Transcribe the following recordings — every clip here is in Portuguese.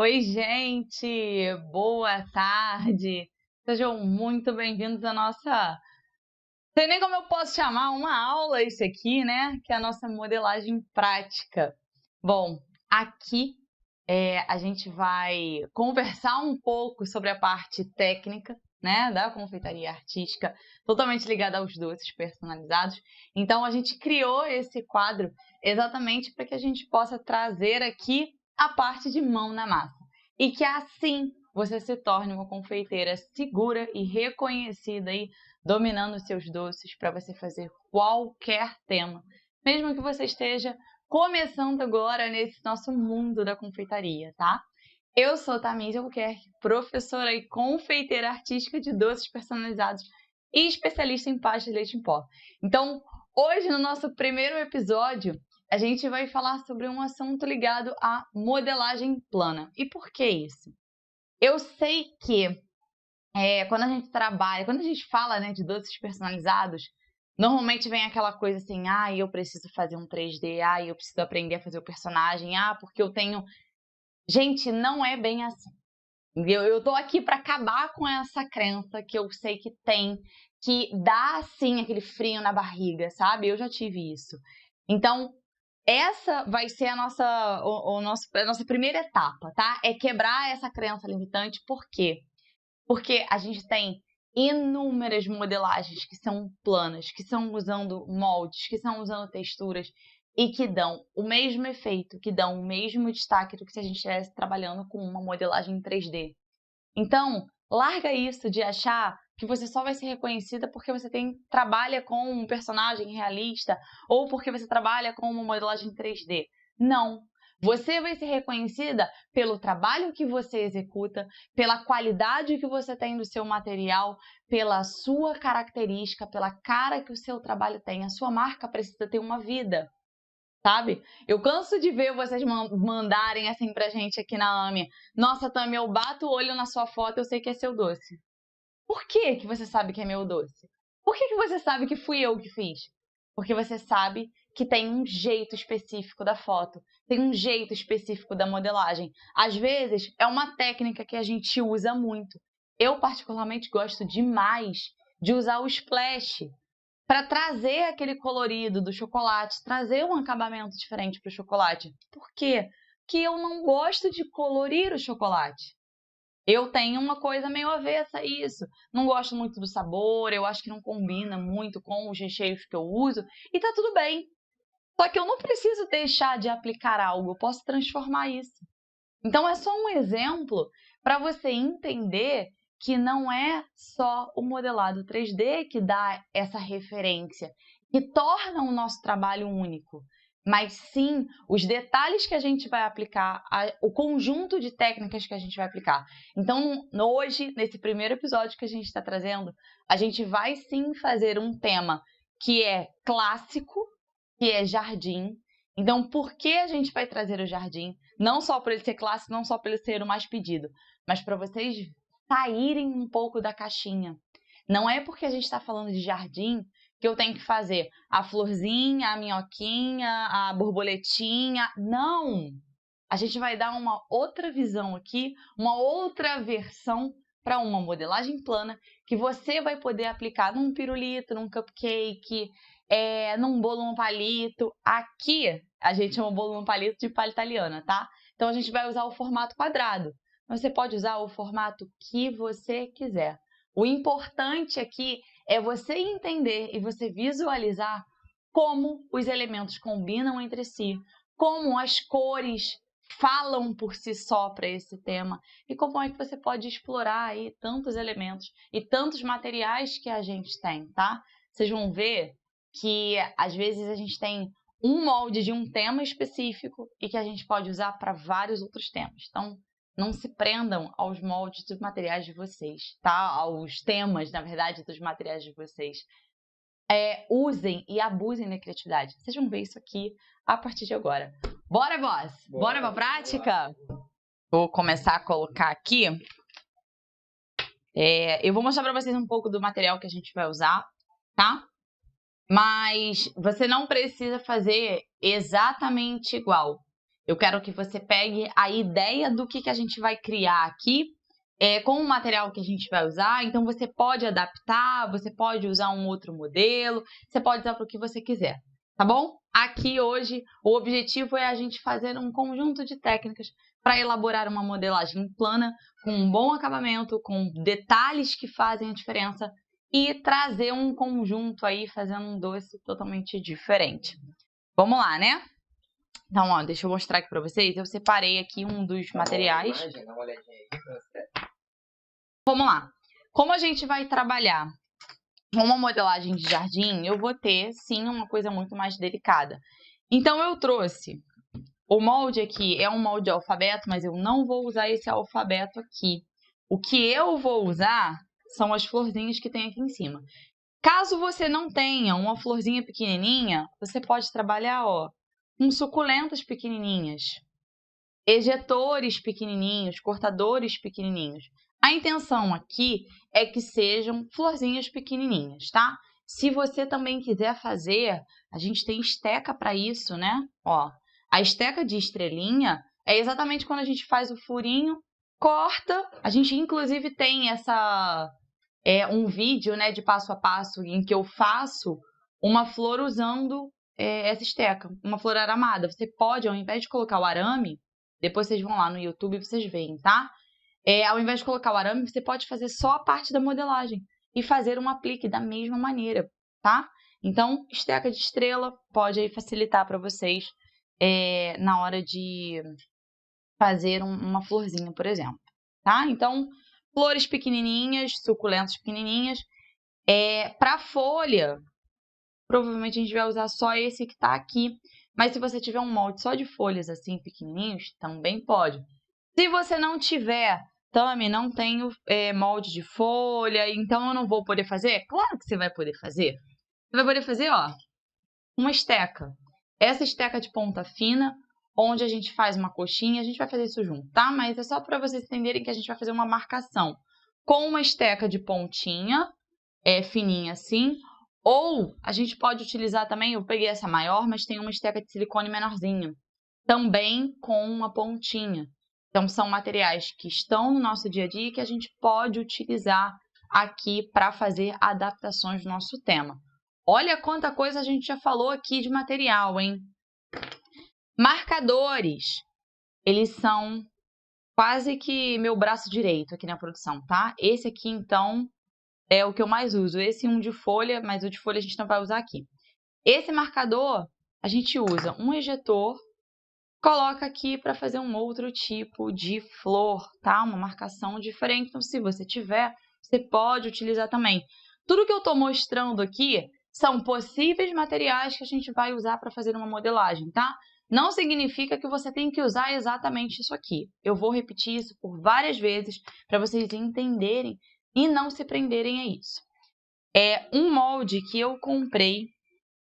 Oi, gente! Boa tarde! Sejam muito bem-vindos à nossa. Sei nem como eu posso chamar, uma aula isso aqui, né? Que é a nossa modelagem prática. Bom, aqui a gente vai conversar um pouco sobre a parte técnica, né? Da confeitaria artística, totalmente ligada aos doces personalizados. Então, a gente criou esse quadro exatamente para que a gente possa trazer aqui a parte de mão na massa. E que assim você se torne uma confeiteira segura e reconhecida aí, dominando os seus doces para você fazer qualquer tema, mesmo que você esteja começando agora nesse nosso mundo da confeitaria, tá? Eu sou Tamires Albuquerque, professora e confeiteira artística de doces personalizados e especialista em pasta de leite em pó. Então, hoje no nosso primeiro episódio, a gente vai falar sobre um assunto ligado à modelagem plana. E por que isso? Eu sei que quando a gente trabalha, quando a gente fala, né, de doces personalizados, normalmente vem aquela coisa assim, eu preciso fazer um 3D, eu preciso aprender a fazer o personagem, porque eu tenho... Gente, não é bem assim. Eu tô aqui para acabar com essa crença que eu sei que tem, que dá, assim, aquele frio na barriga, sabe? Eu já tive isso. Então, essa vai ser a nossa primeira etapa, tá? É quebrar essa crença limitante. Por quê? Porque a gente tem inúmeras modelagens que são planas, que são usando moldes, que são usando texturas e que dão o mesmo efeito, que dão o mesmo destaque do que se a gente estivesse trabalhando com uma modelagem em 3D. Então, larga isso de achar que você só vai ser reconhecida porque você trabalha com um personagem realista ou porque você trabalha com uma modelagem 3D. Não. Você vai ser reconhecida pelo trabalho que você executa, pela qualidade que você tem do seu material, pela sua característica, pela cara que o seu trabalho tem. A sua marca precisa ter uma vida, sabe? Eu canso de ver vocês mandarem assim pra gente aqui na AME. Nossa, Tami, eu bato o olho na sua foto, eu sei que é seu doce. Por que que você sabe que é meu doce? Por que que você sabe que fui eu que fiz? Porque você sabe que tem um jeito específico da foto, tem um jeito específico da modelagem. Às vezes, é uma técnica que a gente usa muito. Eu, particularmente, gosto demais de usar o splash para trazer aquele colorido do chocolate, trazer um acabamento diferente para o chocolate. Por quê? Porque eu não gosto de colorir o chocolate. Eu tenho uma coisa meio avessa a isso. Não gosto muito do sabor, eu acho que não combina muito com os recheios que eu uso, e tá tudo bem. Só que eu não preciso deixar de aplicar algo, eu posso transformar isso. Então é só um exemplo para você entender que não é só o modelado 3D que dá essa referência, que torna o nosso trabalho único, mas sim os detalhes que a gente vai aplicar, o conjunto de técnicas que a gente vai aplicar. Então, hoje, nesse primeiro episódio que a gente está trazendo, a gente vai sim fazer um tema que é clássico, que é jardim. Então, por que a gente vai trazer o jardim? Não só por ele ser clássico, não só por ele ser o mais pedido, mas para vocês saírem um pouco da caixinha. Não é porque a gente está falando de jardim que eu tenho que fazer a florzinha, a minhoquinha, a borboletinha. Não! A gente vai dar uma outra visão aqui, uma outra versão para uma modelagem plana que você vai poder aplicar num pirulito, num cupcake, num bolo no palito. Aqui a gente chama o bolo no palito de palha italiana, tá? Então a gente vai usar o formato quadrado. Você pode usar o formato que você quiser. O importante aqui é você entender e você visualizar como os elementos combinam entre si, como as cores falam por si só para esse tema e como é que você pode explorar aí tantos elementos e tantos materiais que a gente tem, tá? Vocês vão ver que às vezes a gente tem um molde de um tema específico e que a gente pode usar para vários outros temas. Então, não se prendam aos moldes dos materiais de vocês, tá? Aos temas, na verdade, dos materiais de vocês. Usem e abusem da criatividade. Vocês vão ver isso aqui a partir de agora. Bora, boss? Bora pra prática? Vou começar a colocar aqui. Eu vou mostrar pra vocês um pouco do material que a gente vai usar, tá? Mas você não precisa fazer exatamente igual. Eu quero que você pegue a ideia do que a gente vai criar aqui com o material que a gente vai usar. Então, você pode adaptar, você pode usar um outro modelo, você pode usar para o que você quiser, tá bom? Aqui hoje, o objetivo é a gente fazer um conjunto de técnicas para elaborar uma modelagem plana, com um bom acabamento, com detalhes que fazem a diferença e trazer um conjunto aí, fazendo um doce totalmente diferente. Vamos lá, né? Então, ó, deixa eu mostrar aqui para vocês. Eu separei aqui um dos materiais. Dá uma olhadinha aí pra você. Vamos lá. Como a gente vai trabalhar com uma modelagem de jardim, eu vou ter, sim, uma coisa muito mais delicada. Então, eu trouxe o molde aqui, é um molde de alfabeto, mas eu não vou usar esse alfabeto aqui. O que eu vou usar são as florzinhas que tem aqui em cima. Caso você não tenha uma florzinha pequenininha, você pode trabalhar, ó, com suculentas pequenininhas, ejetores pequenininhos, cortadores pequenininhos. A intenção aqui é que sejam florzinhas pequenininhas, tá? Se você também quiser fazer, a gente tem esteca para isso, né? Ó, a esteca de estrelinha é exatamente quando a gente faz o furinho, corta. A gente inclusive tem um vídeo, né, de passo a passo em que eu faço uma flor usando essa esteca, uma flor aramada. Você pode, ao invés de colocar o arame, depois vocês vão lá no YouTube e vocês veem, tá? Ao invés de colocar o arame, você pode fazer só a parte da modelagem e fazer um aplique da mesma maneira, tá? Então, esteca de estrela pode aí facilitar para vocês na hora de fazer uma florzinha, por exemplo, tá? Então, flores pequenininhas, suculentas pequenininhas. Para folha, provavelmente a gente vai usar só esse que tá aqui. Mas se você tiver um molde só de folhas assim, pequenininhos, também pode. Se você não tiver, Tami, não tenho molde de folha, então eu não vou poder fazer? Claro que você vai poder fazer. Você vai poder fazer, ó, uma esteca. Essa esteca de ponta fina, onde a gente faz uma coxinha, a gente vai fazer isso junto, tá? Mas é só para vocês entenderem que a gente vai fazer uma marcação com uma esteca de pontinha, fininha assim, ou a gente pode utilizar também, eu peguei essa maior, mas tem uma esteca de silicone menorzinha, também com uma pontinha. Então, são materiais que estão no nosso dia a dia e que a gente pode utilizar aqui para fazer adaptações do nosso tema. Olha quanta coisa a gente já falou aqui de material, hein? Marcadores. Eles são quase que meu braço direito aqui na produção, tá? Esse aqui, então, é o que eu mais uso. Esse um de folha, mas o de folha a gente não vai usar aqui. Esse marcador, a gente usa um ejetor, coloca aqui para fazer um outro tipo de flor, tá? Uma marcação diferente. Então, se você tiver, você pode utilizar também. Tudo que eu estou mostrando aqui são possíveis materiais que a gente vai usar para fazer uma modelagem, tá? Não significa que você tem que usar exatamente isso aqui. Eu vou repetir isso por várias vezes para vocês entenderem e não se prenderem a isso. É um molde que eu comprei,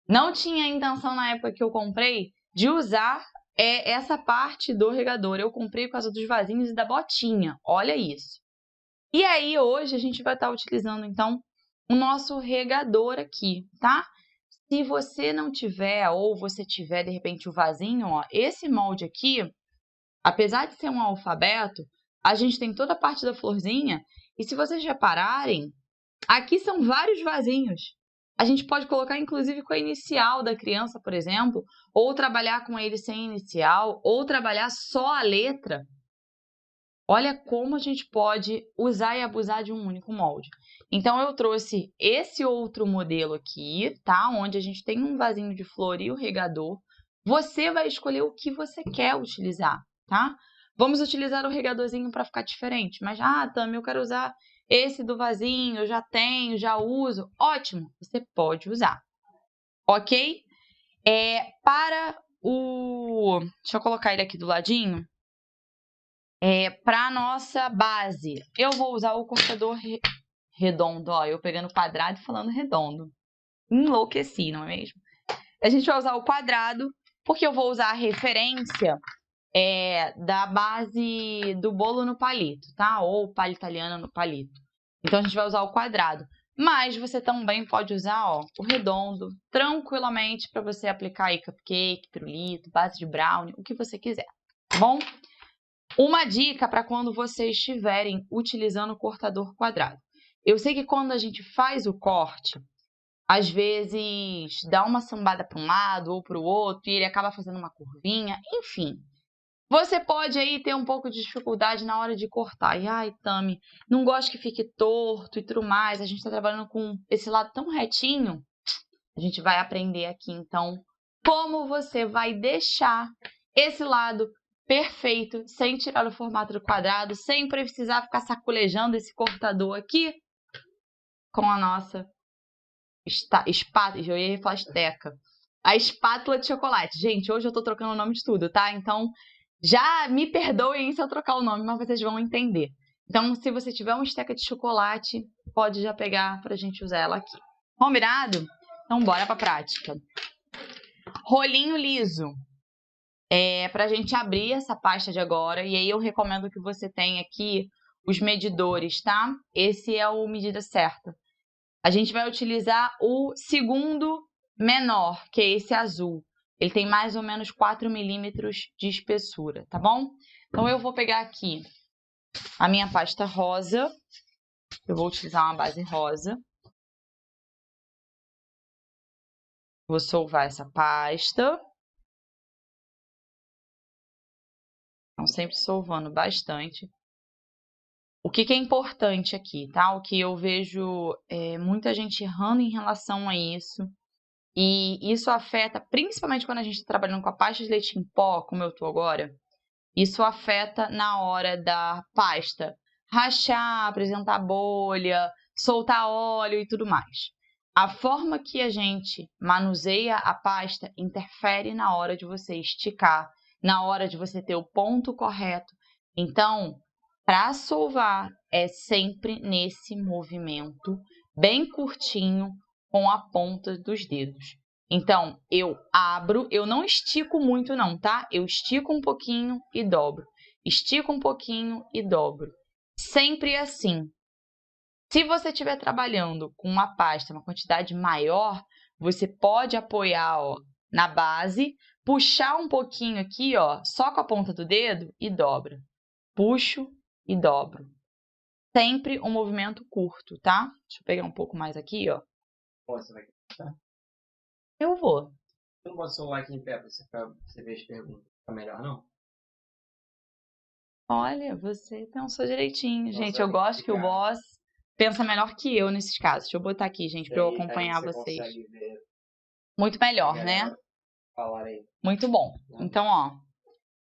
não tinha intenção na época que eu comprei de usar essa parte do regador. Eu comprei por causa dos vasinhos e da botinha, olha isso. E aí hoje a gente vai estar utilizando então o nosso regador aqui, tá? Se você não tiver ou você tiver de repente o vasinho, ó, esse molde aqui, apesar de ser um alfabeto, a gente tem toda a parte da florzinha e se vocês repararem, aqui são vários vasinhos. A gente pode colocar, inclusive, com a inicial da criança, por exemplo, ou trabalhar com ele sem inicial, ou trabalhar só a letra. Olha como a gente pode usar e abusar de um único molde. Então, eu trouxe esse outro modelo aqui, tá? Onde a gente tem um vasinho de flor e o regador. Você vai escolher o que você quer utilizar, tá? Vamos utilizar o regadorzinho para ficar diferente. Mas, Tami, eu quero usar esse do vasinho, eu já tenho, já uso. Ótimo, você pode usar. Ok? Deixa eu colocar ele aqui do ladinho. Para a nossa base, eu vou usar o cortador redondo. Ó, eu pegando quadrado e falando redondo. Enlouqueci, não é mesmo? A gente vai usar o quadrado, porque eu vou usar a referência da base do bolo no palito, tá? Ou palha italiana no palito. Então, a gente vai usar o quadrado. Mas você também pode usar, ó, o redondo, tranquilamente, para você aplicar aí cupcake, pirulito, base de brownie, o que você quiser, tá bom? Uma dica para quando vocês estiverem utilizando o cortador quadrado. Eu sei que quando a gente faz o corte, às vezes dá uma sambada para um lado ou para o outro e ele acaba fazendo uma curvinha, enfim. Você pode aí ter um pouco de dificuldade na hora de cortar. E, ai, Tami, não gosto que fique torto e tudo mais. A gente está trabalhando com esse lado tão retinho. A gente vai aprender aqui, então, como você vai deixar esse lado perfeito, sem tirar o formato do quadrado, sem precisar ficar sacolejando esse cortador aqui com a nossa espátula. Eu ia falar esteca. A espátula de chocolate. Gente, hoje eu tô trocando o nome de tudo, tá? Então, já me perdoem se eu trocar o nome, mas vocês vão entender. Então, se você tiver uma esteca de chocolate, pode já pegar pra gente usar ela aqui. Combinado? Então, bora pra prática. Rolinho liso. Pra gente abrir essa pasta de agora. E aí, eu recomendo que você tenha aqui os medidores, tá? Esse é o medida certa. A gente vai utilizar o segundo menor, que é esse azul. Ele tem mais ou menos 4 milímetros de espessura, tá bom? Então, eu vou pegar aqui a minha pasta rosa. Eu vou utilizar uma base rosa. Vou solvar essa pasta. Então, sempre solvando bastante. O que é importante aqui, tá? O que eu vejo muita gente errando em relação a isso. E isso afeta, principalmente quando a gente está trabalhando com a pasta de leite em pó, como eu tô agora. Isso afeta na hora da pasta rachar, apresentar bolha, soltar óleo e tudo mais. A forma que a gente manuseia a pasta interfere na hora de você esticar, na hora de você ter o ponto correto. Então, para solvar, é sempre nesse movimento, bem curtinho, com a ponta dos dedos. Então, eu abro, eu não estico muito não, tá? Eu estico um pouquinho e dobro. Estico um pouquinho e dobro. Sempre assim. Se você estiver trabalhando com uma pasta, uma quantidade maior, você pode apoiar, ó, na base, puxar um pouquinho aqui, ó, só com a ponta do dedo e dobra. Puxo e dobro. Sempre um movimento curto, tá? Deixa eu pegar um pouco mais aqui, ó. Você vai cortar? Eu vou. Eu não posso celular aqui em pé pra você ver as perguntas. Fica melhor, não? Olha, você pensou direitinho, Nossa, gente. Eu gosto que o ficar. boss pensa melhor que eu nesses casos. Deixa eu botar aqui, gente, para eu Aí acompanhar você vocês. consegue ver Muito a melhor, né? galera falar aí. Muito bom. Então, ó,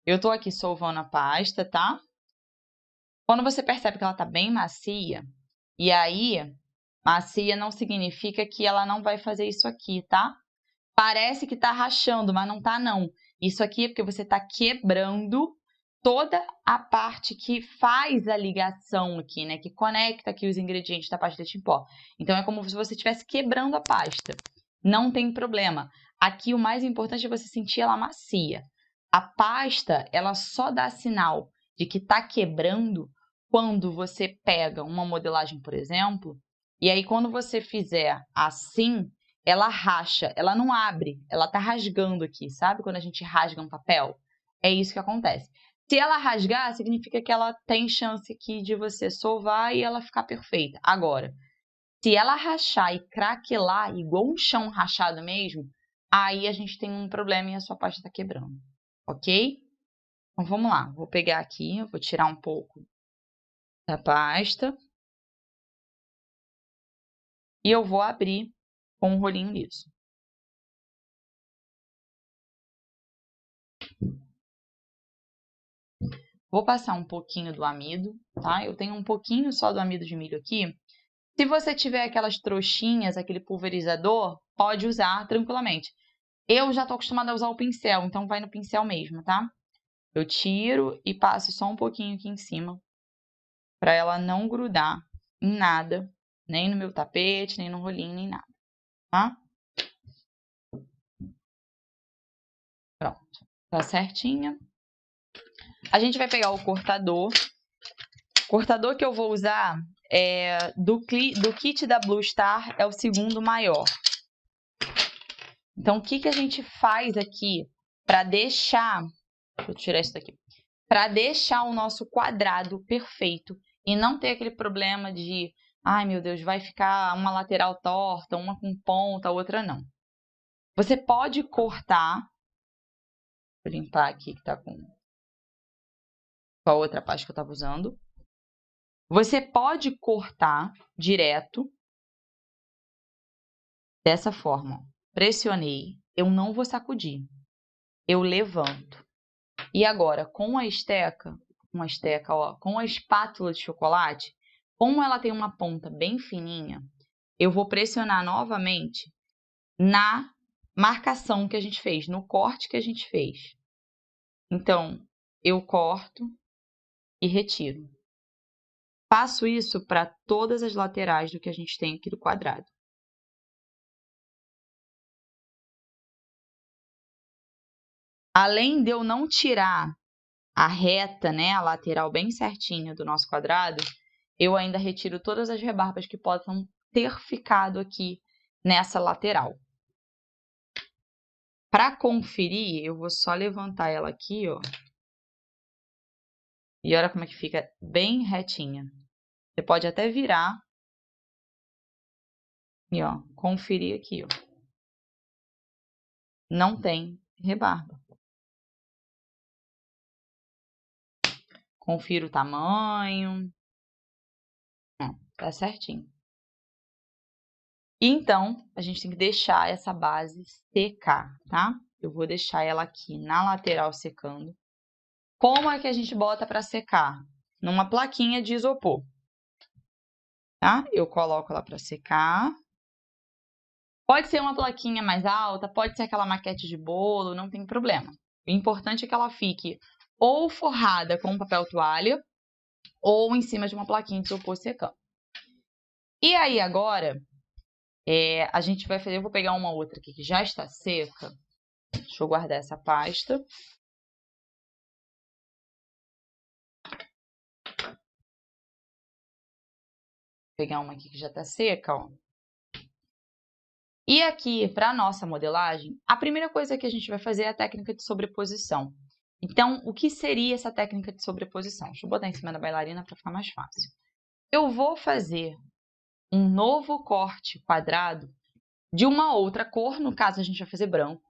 eu tô aqui solvando a pasta, tá? Quando você percebe que ela tá bem macia, e aí, macia não significa que ela não vai fazer isso aqui, tá? Parece que tá rachando, mas não tá, não. Isso aqui é porque você tá quebrando toda a parte que faz a ligação aqui, né? Que conecta aqui os ingredientes da pasta de leite em pó. Então, é como se você estivesse quebrando a pasta. Não tem problema. Aqui, o mais importante é você sentir ela macia. A pasta, ela só dá sinal de que tá quebrando quando você pega uma modelagem, por exemplo, e aí quando você fizer assim, ela racha, ela não abre, ela tá rasgando aqui, sabe? Quando a gente rasga um papel, é isso que acontece. Se ela rasgar, significa que ela tem chance aqui de você solvar e ela ficar perfeita. Agora, se ela rachar e craquelar, igual um chão rachado mesmo, aí a gente tem um problema e a sua pasta tá quebrando, ok? Então, vamos lá. Vou pegar aqui, eu vou tirar um pouco da pasta e eu vou abrir com um rolinho liso. Vou passar um pouquinho do amido, tá? Eu tenho um pouquinho só do amido de milho aqui. Se você tiver aquelas trouxinhas, aquele pulverizador, pode usar tranquilamente. Eu já tô acostumada a usar o pincel, então vai no pincel mesmo, tá? Eu tiro e passo só um pouquinho aqui em cima, para ela não grudar em nada, nem no meu tapete, nem no rolinho, nem nada, tá? Pronto, tá certinha. A gente vai pegar o cortador. O cortador que eu vou usar do kit da Blue Star é o segundo maior. Então, o que a gente faz aqui para deixar... Vou tirar isso daqui. Para deixar o nosso quadrado perfeito e não ter aquele problema de, ai meu Deus, vai ficar uma lateral torta, uma com ponta, a outra não. Você pode cortar, vou limpar aqui que tá com a outra parte que eu estava usando. Você pode cortar direto dessa forma. Pressionei, eu não vou sacudir, eu levanto. E agora, com a esteca, com a espátula de chocolate, como ela tem uma ponta bem fininha, eu vou pressionar novamente na marcação que a gente fez, no corte que a gente fez. Então, eu corto e retiro. Faço isso para todas as laterais do que a gente tem aqui do quadrado. Além de eu não tirar a reta, né, a lateral bem certinha do nosso quadrado, eu ainda retiro todas as rebarbas que possam ter ficado aqui nessa lateral. Para conferir, eu vou só levantar ela aqui, ó. E olha como é que fica bem retinha. Você pode até virar e, ó, conferir aqui, ó. Não tem rebarba. Confira o tamanho. Tá certinho. Então, a gente tem que deixar essa base secar, tá? Eu vou deixar ela aqui na lateral secando. Como é que a gente bota para secar? Numa plaquinha de isopor, tá? Eu coloco ela para secar. Pode ser uma plaquinha mais alta, pode ser aquela maquete de bolo, não tem problema. O importante é que ela fique ou forrada com papel toalha ou em cima de uma plaquinha de isopor secando. E aí agora, a gente vai fazer... Eu vou pegar uma outra aqui que já está seca. Deixa eu guardar essa pasta. Vou pegar uma aqui que já está seca, ó. E aqui, para a nossa modelagem, a primeira coisa que a gente vai fazer é a técnica de sobreposição. Então, o que seria essa técnica de sobreposição? Deixa eu botar em cima da bailarina para ficar mais fácil. Eu vou fazer um novo corte quadrado de uma outra cor, no caso a gente vai fazer branco,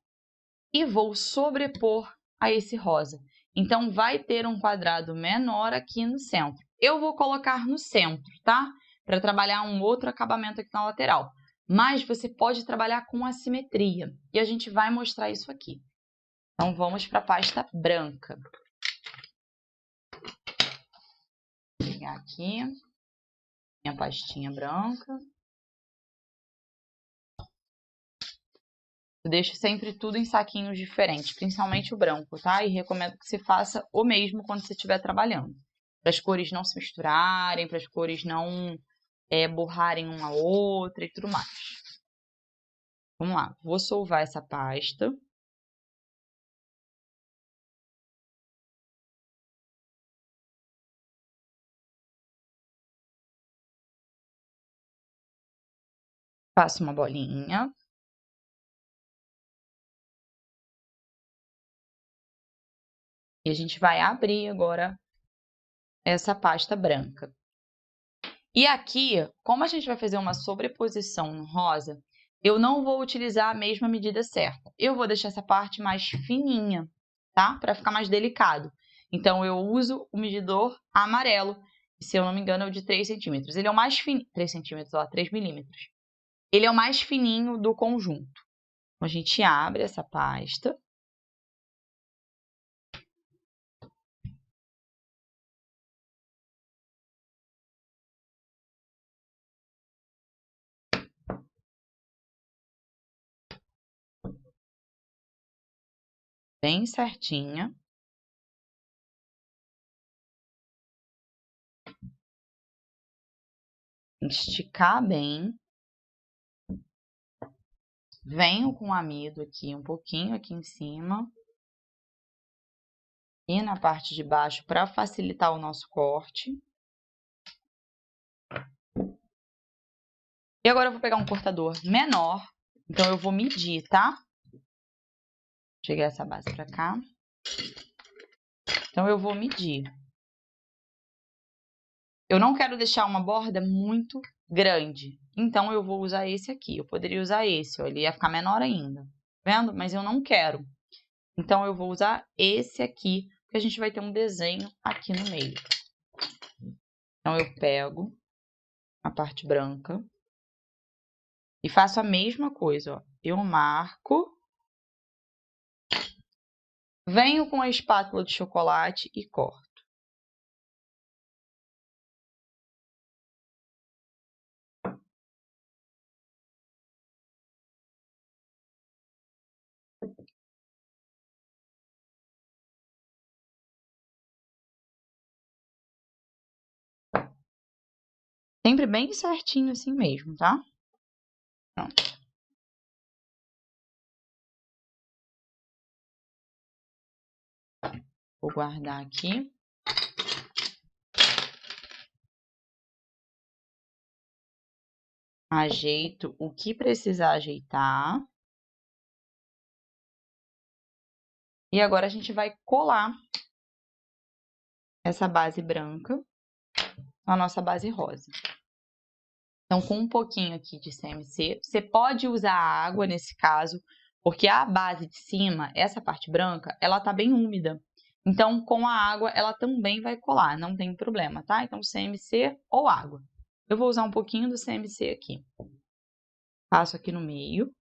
e vou sobrepor a esse rosa. Então, vai ter um quadrado menor aqui no centro. Eu vou colocar no centro, tá? Para trabalhar um outro acabamento aqui na lateral. Mas você pode trabalhar com assimetria. E a gente vai mostrar isso aqui. Então, vamos para a pasta branca. Vou pegar aqui minha pastinha branca. Eu deixo sempre tudo em saquinhos diferentes, principalmente o branco, tá? E recomendo que você faça o mesmo quando você estiver trabalhando. Para as cores não se misturarem, para as cores não borrarem uma a outra e tudo mais. Vamos lá, vou solvar essa pasta. Faço uma bolinha. E a gente vai abrir agora essa pasta branca. E aqui, como a gente vai fazer uma sobreposição no rosa, eu não vou utilizar a mesma medida certa. Eu vou deixar essa parte mais fininha, tá? Para ficar mais delicado. Então, eu uso o medidor amarelo, que, se eu não me engano, é o de 3 centímetros. Ele é o mais fininho... 3 centímetros, ó, 3 milímetros. Ele é o mais fininho do conjunto. Então, a gente abre essa pasta. Bem certinha. Esticar bem. Venho com o amido aqui, um pouquinho aqui em cima. E na parte de baixo para facilitar o nosso corte. E agora eu vou pegar um cortador menor. Então, eu vou medir, tá? Cheguei essa base pra cá. Então, eu vou medir. Eu não quero deixar uma borda muito grande. Então, eu vou usar esse aqui. Eu poderia usar esse, ó, ele ia ficar menor ainda. Tá vendo? Mas eu não quero. Então, eu vou usar esse aqui, porque a gente vai ter um desenho aqui no meio. Então, eu pego a parte branca e faço a mesma coisa, ó. Eu marco, venho com a espátula de chocolate e corto. Sempre bem certinho assim mesmo, tá? Pronto. Vou guardar aqui. Ajeito o que precisar ajeitar. E agora a gente vai colar essa base branca na nossa base rosa. Então, com um pouquinho aqui de CMC, você pode usar a água nesse caso, porque a base de cima, essa parte branca, ela tá bem úmida. Então, com a água, ela também vai colar, não tem problema, tá? Então, CMC ou água. Eu vou usar um pouquinho do CMC aqui. Passo aqui no meio.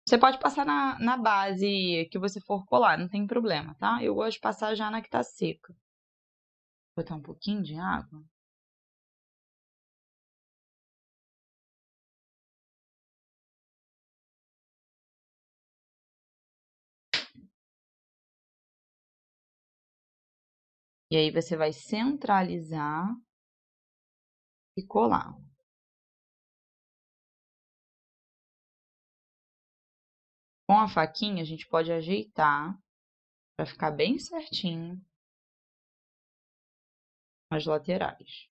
Você pode passar na base que você for colar, não tem problema, tá? Eu gosto de passar já na que tá seca. Vou botar um pouquinho de água. E aí você vai centralizar e colar. Com a faquinha, a gente pode ajeitar para ficar bem certinho as laterais.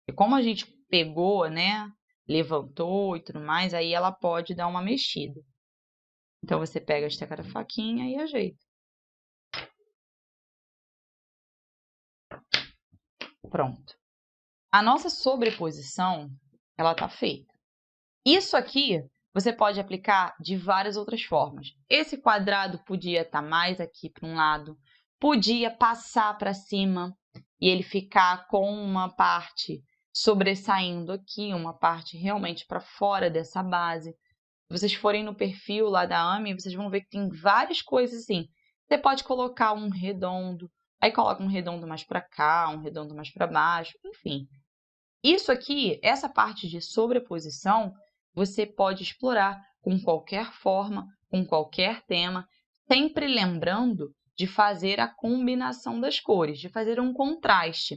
E como a gente pegou, né, levantou e tudo mais, aí ela pode dar uma mexida. Então, você pega a faquinha e ajeita. Pronto. A nossa sobreposição, ela tá feita. Isso aqui, você pode aplicar de várias outras formas. Esse quadrado podia estar mais aqui para um lado, podia passar para cima e ele ficar com uma parte sobressaindo aqui, uma parte realmente para fora dessa base. Se vocês forem no perfil lá da AMI, vocês vão ver que tem várias coisas assim. Você pode colocar um redondo, aí coloca um redondo mais para cá, um redondo mais para baixo, enfim. Isso aqui, essa parte de sobreposição, você pode explorar com qualquer forma, com qualquer tema, sempre lembrando de fazer a combinação das cores, de fazer um contraste.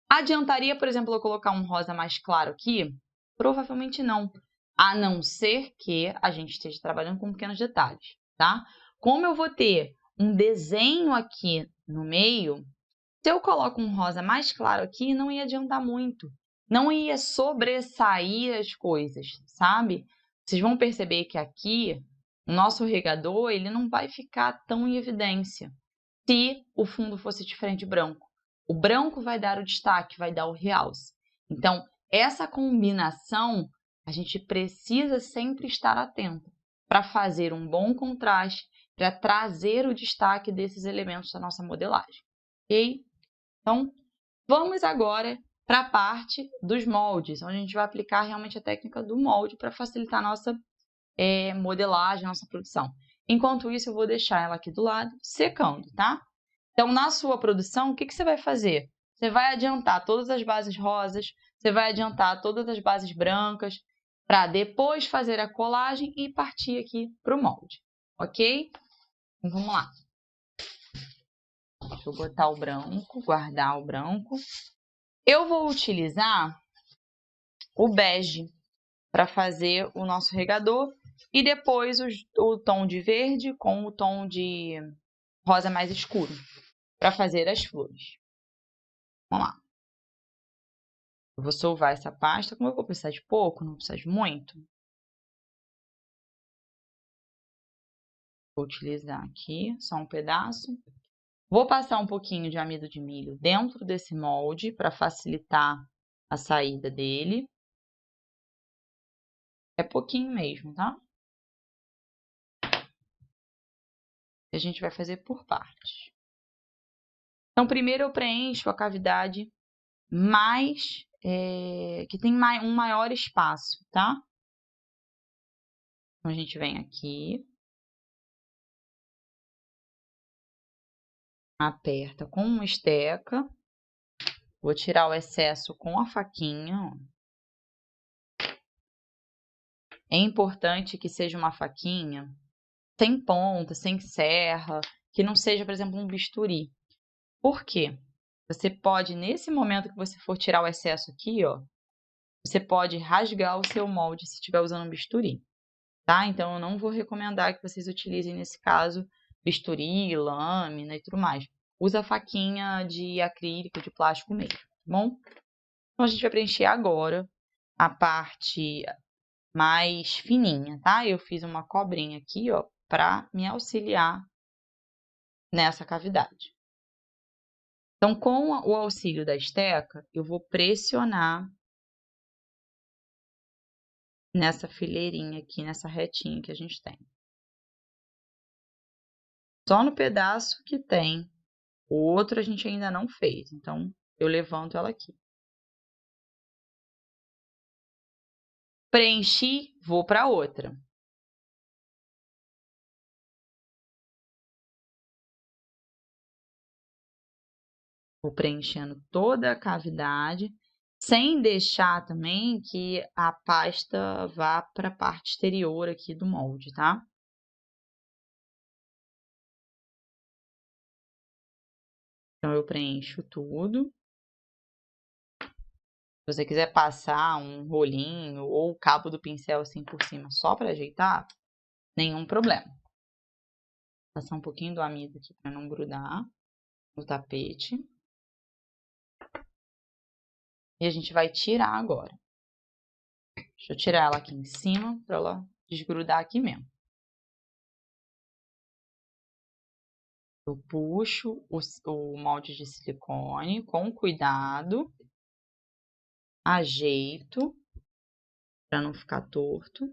Adiantaria, por exemplo, eu colocar um rosa mais claro aqui? Provavelmente não, a não ser que a gente esteja trabalhando com pequenos detalhes, tá? Como eu vou ter um desenho aqui no meio, se eu coloco um rosa mais claro aqui, não ia adiantar muito. Não ia sobressair as coisas, sabe? Vocês vão perceber que aqui, o nosso regador, ele não vai ficar tão em evidência se o fundo fosse diferente de branco. O branco vai dar o destaque, vai dar o realce. Então, essa combinação, a gente precisa sempre estar atento para fazer um bom contraste, para trazer o destaque desses elementos da nossa modelagem. Ok? Então, vamos agora para a parte dos moldes, onde a gente vai aplicar realmente a técnica do molde para facilitar a nossa modelagem, a nossa produção. Enquanto isso, eu vou deixar ela aqui do lado, secando, tá? Então, na sua produção, o que você vai fazer? Você vai adiantar todas as bases rosas, você vai adiantar todas as bases brancas, para depois fazer a colagem e partir aqui para o molde, ok? Então, vamos lá. Deixa eu botar o branco, guardar o branco. Eu vou utilizar o bege para fazer o nosso regador e depois o tom de verde com o tom de rosa mais escuro para fazer as flores. Vamos lá. Eu vou solvar essa pasta, como eu vou precisar de pouco, não precisa de muito. Vou utilizar aqui só um pedaço. Vou passar um pouquinho de amido de milho dentro desse molde para facilitar a saída dele. É pouquinho mesmo, tá? A gente vai fazer por partes. Então, primeiro eu preencho a cavidade que tem um maior espaço, tá? Então, a gente vem aqui, aperta com uma esteca, vou tirar o excesso com a faquinha, ó. É importante que seja uma faquinha sem ponta, sem serra, que não seja, por exemplo, um bisturi. Por quê? Você pode, nesse momento que você for tirar o excesso aqui, ó, você pode rasgar o seu molde se estiver usando um bisturi, tá? Então, eu não vou recomendar que vocês utilizem, nesse caso, bisturi, lâmina e tudo mais. Usa faquinha de acrílico, de plástico mesmo, tá bom? Então, a gente vai preencher agora a parte mais fininha, tá? Eu fiz uma cobrinha aqui, ó, para me auxiliar nessa cavidade. Então, com o auxílio da esteca, eu vou pressionar nessa fileirinha aqui, nessa retinha que a gente tem. Só no pedaço que tem. O outro a gente ainda não fez, então eu levanto ela aqui. Preenchi, vou para outra. Vou preenchendo toda a cavidade, sem deixar também que a pasta vá para a parte exterior aqui do molde, tá? Então, eu preencho tudo. Se você quiser passar um rolinho ou o cabo do pincel assim por cima só para ajeitar, nenhum problema. Vou passar um pouquinho do amido aqui para não grudar no tapete. E a gente vai tirar agora. Deixa eu tirar ela aqui em cima para ela desgrudar aqui mesmo. Eu puxo o molde de silicone com cuidado, ajeito para não ficar torto.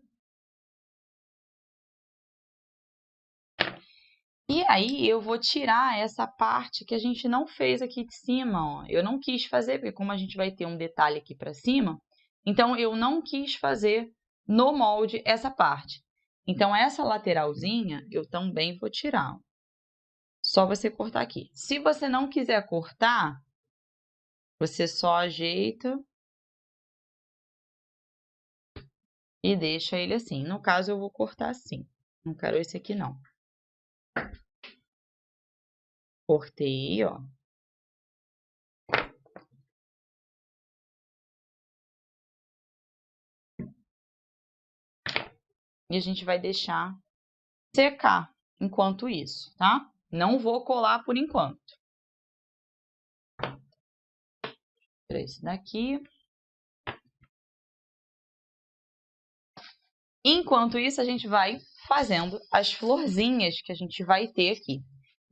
E aí eu vou tirar essa parte que a gente não fez aqui de cima, ó. Eu não quis fazer, porque como a gente vai ter um detalhe aqui para cima, então eu não quis fazer no molde essa parte. Então essa lateralzinha eu também vou tirar. Só você cortar aqui. Se você não quiser cortar, você só ajeita e deixa ele assim. No caso, eu vou cortar assim. Não quero esse aqui, não. Cortei, ó. E a gente vai deixar secar enquanto isso, tá? Não vou colar por enquanto. Tirar esse daqui. Enquanto isso, a gente vai fazendo as florzinhas que a gente vai ter aqui.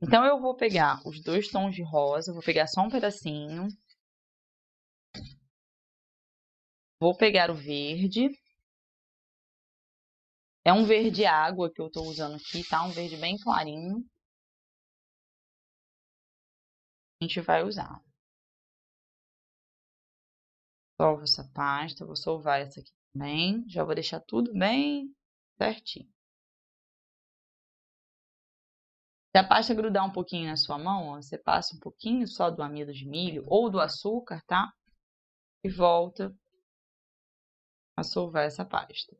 Então, eu vou pegar os dois tons de rosa, vou pegar só um pedacinho. Vou pegar o verde. É um verde água que eu tô usando aqui, tá? Um verde bem clarinho. A gente vai usar. Solvo essa pasta, vou solvar essa aqui também. Já vou deixar tudo bem certinho. Se a pasta grudar um pouquinho na sua mão, ó, você passa um pouquinho só do amido de milho ou do açúcar, tá? E volta a solvar essa pasta.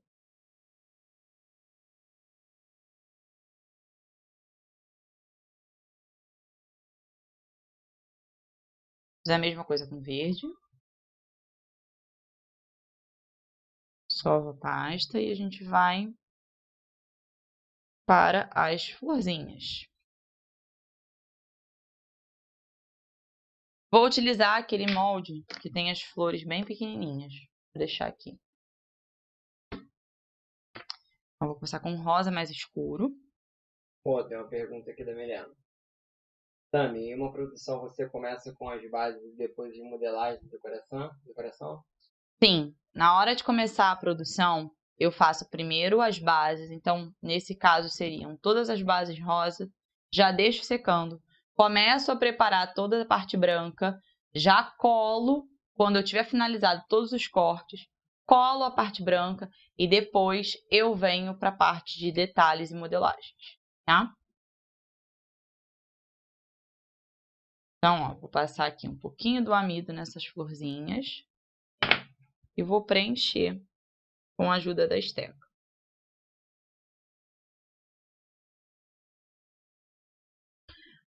Fazer a mesma coisa com verde. Solva a pasta e a gente vai para as florzinhas. Vou utilizar aquele molde que tem as flores bem pequenininhas. Vou deixar aqui. Então, vou começar com rosa mais escuro. Pô, tem uma pergunta aqui da Milena. Tami, em uma produção você começa com as bases e depois de modelagem e decoração? Sim, na hora de começar a produção, eu faço primeiro as bases. Então, nesse caso, seriam todas as bases rosa. Já deixo secando. Começo a preparar toda a parte branca. Já colo, quando eu tiver finalizado todos os cortes, colo a parte branca e depois eu venho para a parte de detalhes e modelagens, tá? Então, ó, vou passar aqui um pouquinho do amido nessas florzinhas e vou preencher com a ajuda da esteca.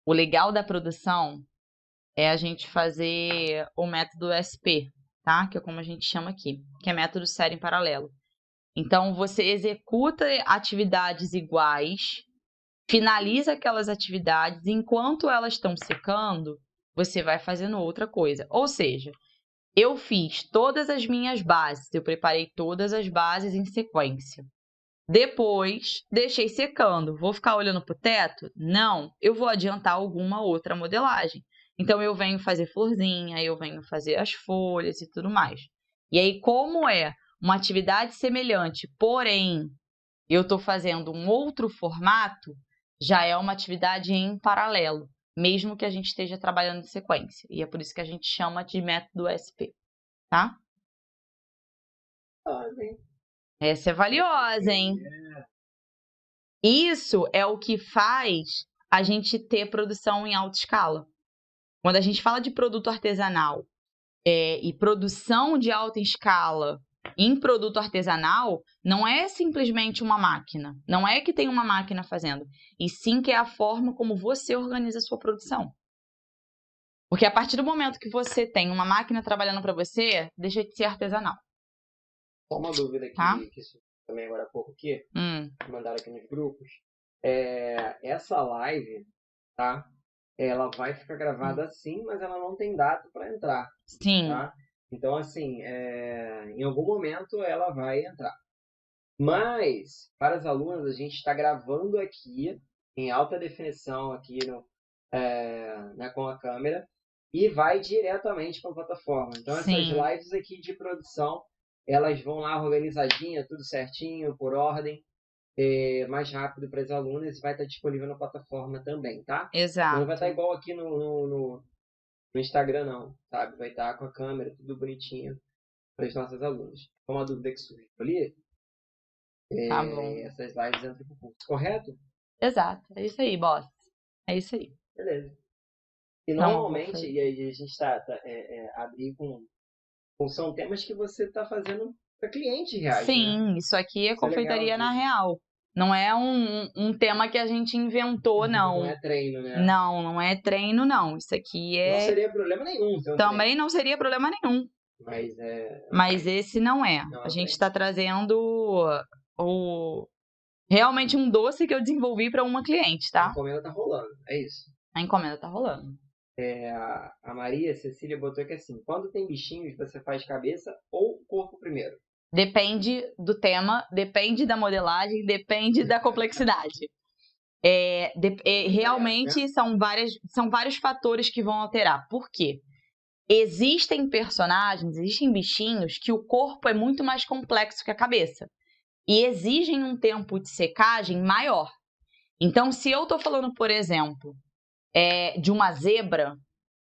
O legal da produção é a gente fazer o método SP, tá? Que é como a gente chama aqui, que é método série em paralelo. Então, você executa atividades iguais, finaliza aquelas atividades, e enquanto elas estão secando, você vai fazendo outra coisa. Ou seja, eu fiz todas as minhas bases, eu preparei todas as bases em sequência. Depois, deixei secando. Vou ficar olhando para o teto? Não, eu vou adiantar alguma outra modelagem. Então, eu venho fazer florzinha, eu venho fazer as folhas e tudo mais. E aí, como é uma atividade semelhante, porém, eu estou fazendo um outro formato, já é uma atividade em paralelo, mesmo que a gente esteja trabalhando em sequência. E é por isso que a gente chama de método SP, tá? Sim. Essa é valiosa, hein? Isso é o que faz a gente ter produção em alta escala. Quando a gente fala de produto artesanal e produção de alta escala em produto artesanal, não é simplesmente uma máquina. Não é que tem uma máquina fazendo. E sim que é a forma como você organiza a sua produção. Porque a partir do momento que você tem uma máquina trabalhando para você, deixa de ser artesanal. Só uma dúvida aqui, Tá? que isso também agora há pouco aqui, que mandaram aqui nos grupos. Essa live, tá? Ela vai ficar gravada sim, mas ela não tem data para entrar, Sim. tá? Então, assim, em algum momento ela vai entrar. Mas, para as alunas, a gente está gravando aqui, em alta definição, aqui com a câmera, e vai diretamente para a plataforma. Então, essas lives aqui de produção, elas vão lá organizadinha, tudo certinho, por ordem, mais rápido para as alunas, e vai estar disponível na plataforma também, tá? Exato. Não vai estar igual aqui no Instagram, não, sabe? Vai estar com a câmera, tudo bonitinho para as nossas alunas. Uma dúvida que surgiu ali, Tá bom. essas lives entram pro curso, correto? Exato. É isso aí, boss. É isso aí. Beleza. E Não, normalmente, e aí a gente está abrir são temas que você está fazendo para clientes reais, Sim, né? isso aqui é Isso é confeitaria legal, na real. Não é um tema que a gente inventou, não. Não é treino, né? Não, não é treino, não. Isso aqui Não é... seria problema nenhum ter um Também treino. não seria problema nenhum. Mas esse não é. Não, A gente está trazendo realmente um doce que eu desenvolvi para uma cliente, a tá? encomenda tá rolando, é isso. A encomenda tá rolando. A Maria Cecília botou aqui assim: quando tem bichinhos, você faz cabeça ou corpo primeiro? Depende do tema, depende da modelagem, depende da complexidade. Realmente são vários fatores que vão alterar. Por quê? Existem personagens, existem bichinhos que o corpo é muito mais complexo que a cabeça e exigem um tempo de secagem maior. Então, se eu tô falando, por exemplo, de uma zebra,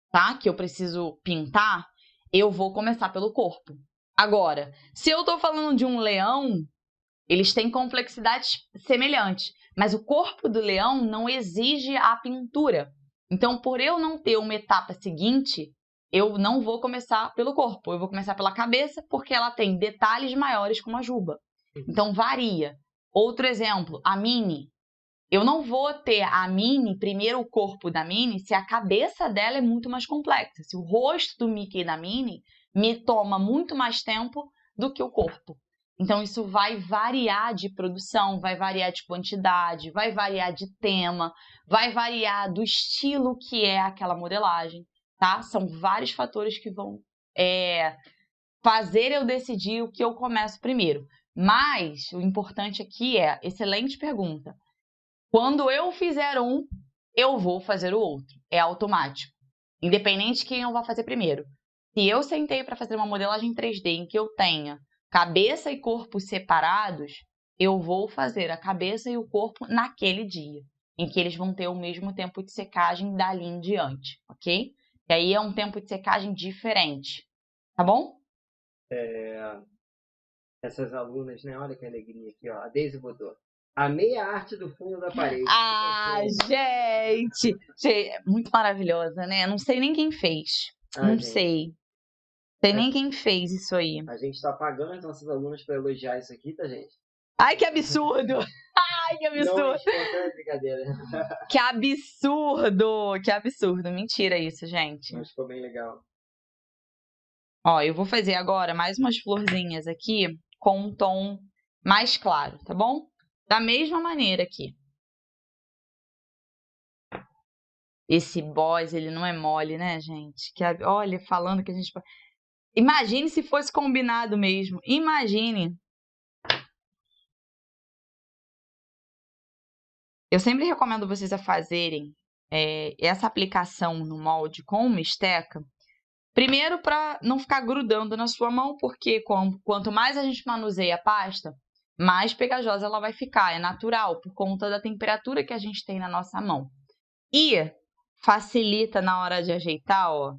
tá? Que eu preciso pintar, eu vou começar pelo corpo. Agora, se eu tô falando de um leão, eles têm complexidades semelhantes, mas o corpo do leão não exige a pintura. Então, por eu não ter uma etapa seguinte, eu não vou começar pelo corpo, eu vou começar pela cabeça, porque ela tem detalhes maiores como a juba. Então, varia. Outro exemplo, a Minnie. Eu não vou ter a Minnie, primeiro o corpo da Minnie, se a cabeça dela é muito mais complexa. Se o rosto do Mickey e da Minnie me toma muito mais tempo do que o corpo. Então, isso vai variar de produção, vai variar de quantidade, vai variar de tema, vai variar do estilo que é aquela modelagem. tá? São vários fatores que vão fazer eu decidir o que eu começo primeiro. Mas o importante aqui é, excelente pergunta. Quando eu fizer um, eu vou fazer o outro. É automático. Independente de quem eu vá fazer primeiro. Se eu sentei para fazer uma modelagem 3D em que eu tenha cabeça e corpo separados, eu vou fazer a cabeça e o corpo naquele dia, em que eles vão ter o mesmo tempo de secagem dali em diante, ok? E aí é um tempo de secagem diferente, tá bom? Essas alunas, né? Olha que alegria aqui, ó. A Deise botou. Amei a arte do fundo da parede. Ah, gente! Muito maravilhosa, né? Não sei nem quem fez. Não gente, sei. Sei nem quem fez isso aí. a gente tá pagando as nossas alunas para elogiar isso aqui, tá, gente? Ai, que absurdo! Ai, que Não, absurdo! é brincadeira. Que absurdo! Que absurdo! Mentira isso, gente. Mas ficou bem legal. Ó, eu vou fazer agora mais umas florzinhas aqui com um tom mais claro, tá bom? Da mesma maneira aqui. Esse boss, ele não é mole, né, gente? Olha, falando que a gente... Imagine se fosse combinado mesmo. Imagine. Eu sempre recomendo vocês a fazerem essa aplicação no molde com uma esteca. Primeiro, para não ficar grudando na sua mão, porque quanto mais a gente manuseia a pasta, mais pegajosa ela vai ficar. É natural, por conta da temperatura que a gente tem na nossa mão. E facilita na hora de ajeitar, ó,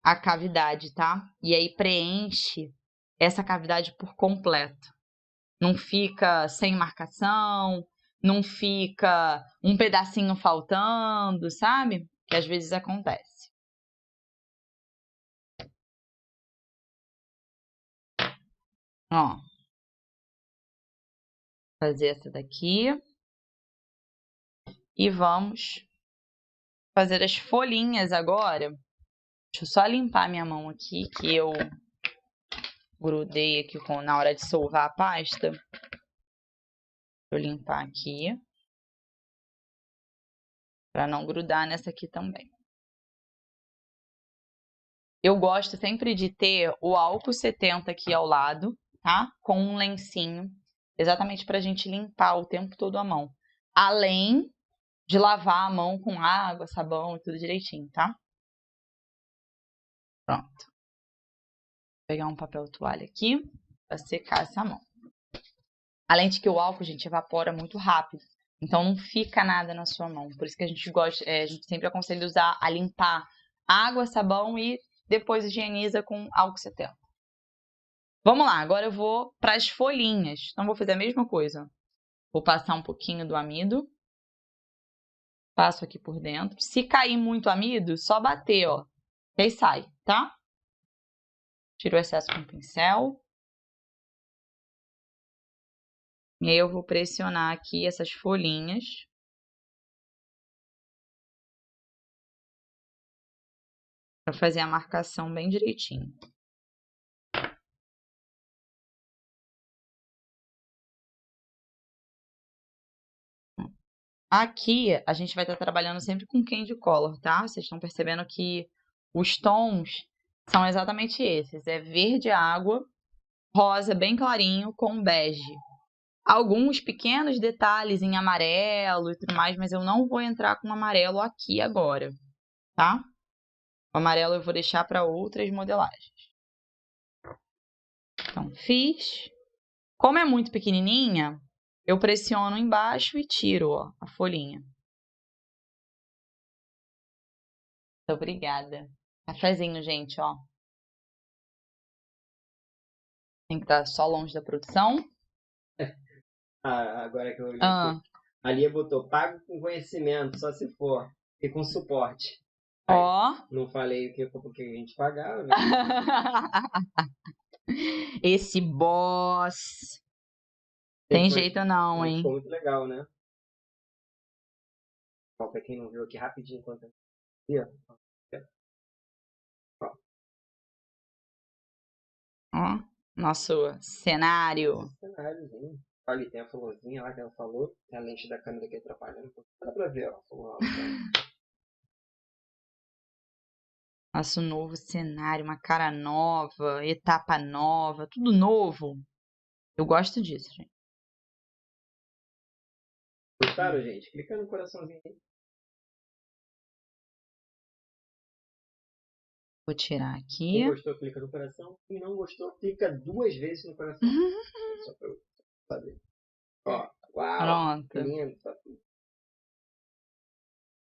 a cavidade, tá? E aí preenche essa cavidade por completo. Não fica sem marcação, não fica um pedacinho faltando, sabe? Que às vezes acontece. Ó. Fazer essa daqui. E vamos fazer as folhinhas agora. Deixa eu só limpar minha mão aqui, que eu grudei aqui na hora de solvar a pasta. Deixa eu limpar aqui. Para não grudar nessa aqui também. Eu gosto sempre de ter o álcool 70 aqui ao lado, tá? Com um lencinho, exatamente para a gente limpar o tempo todo a mão. Além de lavar a mão com água, sabão e tudo direitinho, tá? Pronto. Vou pegar um papel toalha aqui para secar essa mão. Além de que o álcool, gente, evapora muito rápido. Então não fica nada na sua mão. Por isso que a gente gosta, a gente sempre aconselha usar a limpar água, sabão e depois higieniza com álcool 70. Vamos lá, agora eu vou para as folhinhas. Então vou fazer a mesma coisa. Vou passar um pouquinho do amido. Passo aqui por dentro. Se cair muito amido, só bater, ó. E aí sai, tá? Tiro o excesso com o pincel. E aí eu vou pressionar aqui essas folhinhas. Para fazer a marcação bem direitinho. Aqui a gente vai estar trabalhando sempre com candy color, tá? Vocês estão percebendo que os tons são exatamente esses. É verde água, rosa bem clarinho com bege. Alguns pequenos detalhes em amarelo e tudo mais, mas eu não vou entrar com amarelo aqui agora, tá? O amarelo eu vou deixar para outras modelagens. Então, fiz. Como é muito pequenininha, eu pressiono embaixo e tiro, ó, a folhinha. Muito obrigada. Cafezinho, gente, ó. Tem que estar só longe da produção. Agora que eu olhei aqui. A Lia botou, pago com conhecimento, só se for. E com suporte. Aí, Ó. não falei porque a gente pagava, né? Esse boss. Tem jeito não, hein? Ficou muito legal, né? Ó, pra quem não viu aqui rapidinho enquanto aqui, ó. Ó, nosso cenário. Cenáriozinho. Olha, tem a florzinha lá que ela falou. Tem a lente da câmera aqui atrapalhando. Dá pra ver, ó. Nosso novo cenário, uma cara nova, etapa nova, tudo novo. Eu gosto disso, gente. Gostaram, gente? Clica no coraçãozinho aí. Vou tirar Quem aqui. gostou, clica no coração. Quem não gostou, clica 2 vezes no coração. Só pra eu saber. Ó, uau, que Pronto. lindo.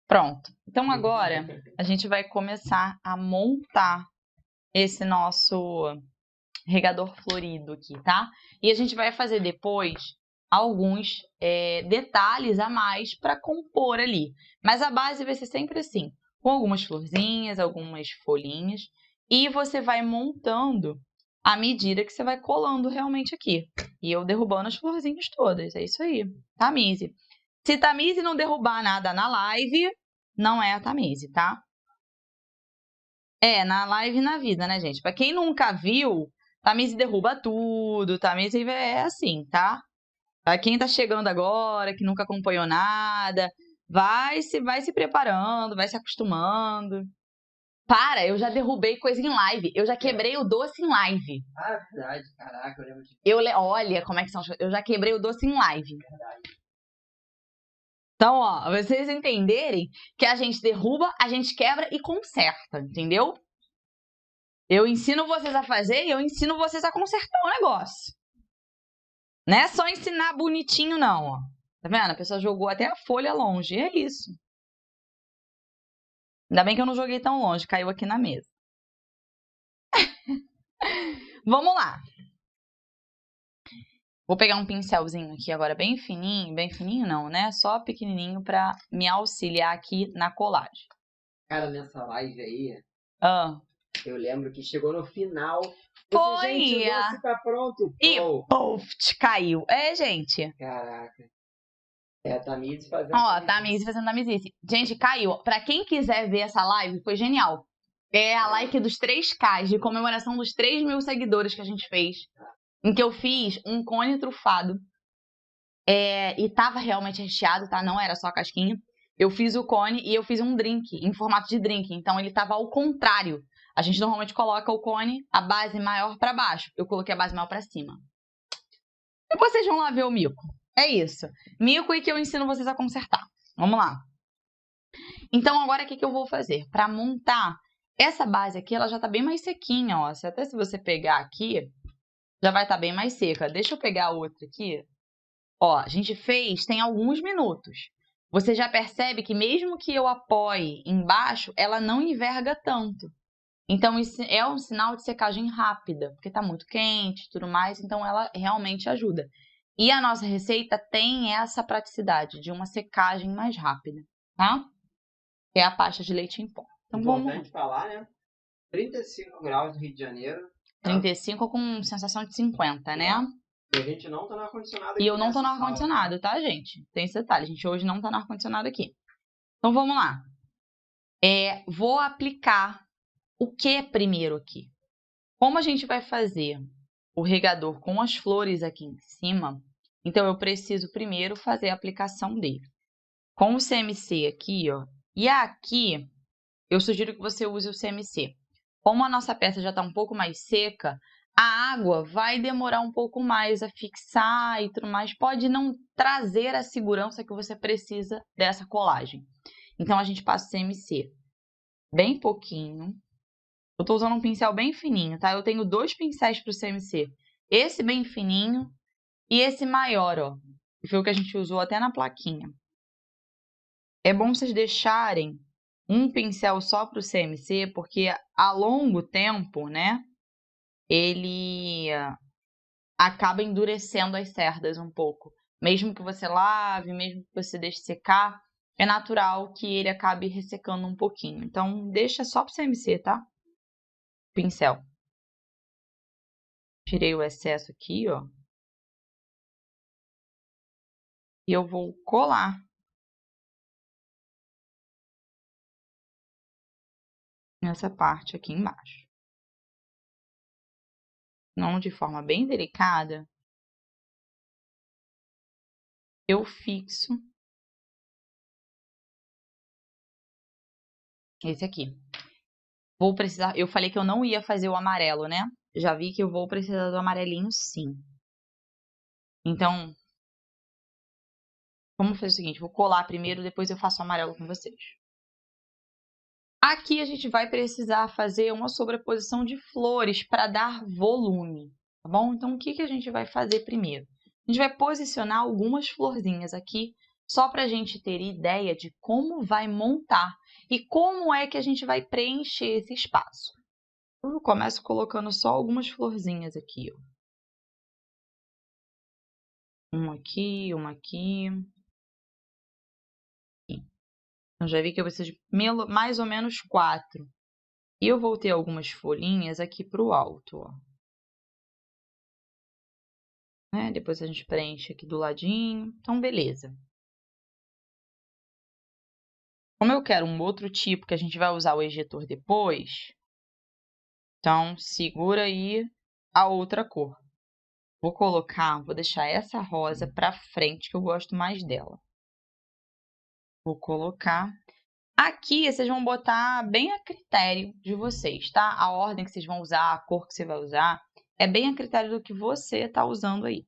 Pronto. Então agora a gente vai começar a montar esse nosso regador florido aqui, tá? E a gente vai fazer depois alguns detalhes a mais para compor ali. Mas a base vai ser sempre assim, com algumas florzinhas, algumas folhinhas, e você vai montando à medida que você vai colando realmente aqui. E eu derrubando as florzinhas todas, é isso aí. Tamize. Se Tamize não derrubar nada na live, não é a Tamize, tá? Na live e na vida, né, gente? Pra quem nunca viu, Tamize derruba tudo, Tamize é assim, tá? Pra quem tá chegando agora, que nunca acompanhou nada, vai se preparando, vai se acostumando. Para, eu já derrubei coisa em live, eu já quebrei o doce em live. Ah, verdade, caraca, eu lembro de Olha como é que são as coisas, eu já quebrei o doce em live. verdade. Então, ó, vocês entenderem que a gente derruba, a gente quebra e conserta, entendeu? Eu ensino vocês a fazer e eu ensino vocês a consertar o negócio. Não é só ensinar bonitinho, não, ó. Tá vendo? A pessoa jogou até a folha longe. E é isso. Ainda bem que eu não joguei tão longe, caiu aqui na mesa. Vamos lá. Vou pegar um pincelzinho aqui agora bem fininho não, né? Só pequenininho pra me auxiliar aqui na colagem. Cara, nessa live aí, Ah. eu lembro que chegou no final. Foi! Gente, o doce tá pronto. E Pô. puf, caiu. Gente. Caraca. É a Tamiz fazendo. Ó, Tamize fazendo tamizice. Gente, caiu. Pra quem quiser ver essa live, foi genial. É a live dos 3K, de comemoração dos 3.000 seguidores que a gente fez. Em que eu fiz um cone trufado. E tava realmente recheado, tá? Não era só casquinha. Eu fiz o cone e eu fiz um drink, em formato de drink. Então ele tava ao contrário. A gente normalmente coloca o cone, a base maior pra baixo. Eu coloquei a base maior pra cima. E vocês vão lá ver o mico. É isso. Mico e que eu ensino vocês a consertar. Vamos lá. Então, agora o que eu vou fazer? Para montar essa base aqui, ela já está bem mais sequinha, ó. Até se você pegar aqui, já vai estar bem mais seca. Deixa eu pegar outra aqui. Ó, a gente fez tem alguns minutos. Você já percebe que mesmo que eu apoie embaixo, ela não enverga tanto. Então, isso é um sinal de secagem rápida, porque está muito quente e tudo mais, então ela realmente ajuda. E a nossa receita tem essa praticidade de uma secagem mais rápida, tá? Que é a pasta de leite em pó. Então Importante falar, né? 35 graus no Rio de Janeiro. Tá? 35 com sensação de 50, né? E a gente não tá no ar-condicionado aqui. E eu não tô no sala, ar-condicionado, tá, gente? Tem esse detalhe, a gente hoje não tá no ar-condicionado aqui. Então vamos lá. Vou aplicar o que primeiro aqui? Como a gente vai fazer o regador com as flores aqui em cima, então eu preciso primeiro fazer a aplicação dele. Com o CMC aqui, ó. E aqui, eu sugiro que você use o CMC. Como a nossa peça já está um pouco mais seca, a água vai demorar um pouco mais a fixar e tudo mais. Pode não trazer a segurança que você precisa dessa colagem. Então, a gente passa o CMC bem pouquinho. Eu estou usando um pincel bem fininho, tá? Eu tenho 2 pincéis para o CMC. Esse bem fininho e esse maior, ó. Que foi o que a gente usou até na plaquinha. É bom vocês deixarem um pincel só para o CMC, porque a longo tempo, né, ele acaba endurecendo as cerdas um pouco. Mesmo que você lave, mesmo que você deixe secar, é natural que ele acabe ressecando um pouquinho. Então, deixa só para o CMC, tá? Pincel. Tirei o excesso aqui, ó. E eu vou colar nessa parte aqui embaixo. Não de forma bem delicada, eu fixo esse aqui. Vou precisar... Eu falei que eu não ia fazer o amarelo, né? Já vi que eu vou precisar do amarelinho, sim. Então, vamos fazer o seguinte. Vou colar primeiro, depois eu faço o amarelo com vocês. Aqui a gente vai precisar fazer uma sobreposição de flores para dar volume, tá bom? Então, o que a gente vai fazer primeiro? A gente vai posicionar algumas florzinhas aqui, só para a gente ter ideia de como vai montar e como é que a gente vai preencher esse espaço. Eu começo colocando só algumas florzinhas aqui, ó. Uma aqui, uma aqui. Então, já vi que eu preciso de mais ou menos 4. E eu vou ter algumas folhinhas aqui para o alto, ó. Né? Depois a gente preenche aqui do ladinho. Então, beleza. Como eu quero um outro tipo que a gente vai usar o ejetor depois, então segura aí a outra cor. Vou deixar essa rosa para frente, que eu gosto mais dela. Vou colocar. Aqui vocês vão botar bem a critério de vocês, tá? A ordem que vocês vão usar, a cor que você vai usar, é bem a critério do que você está usando aí.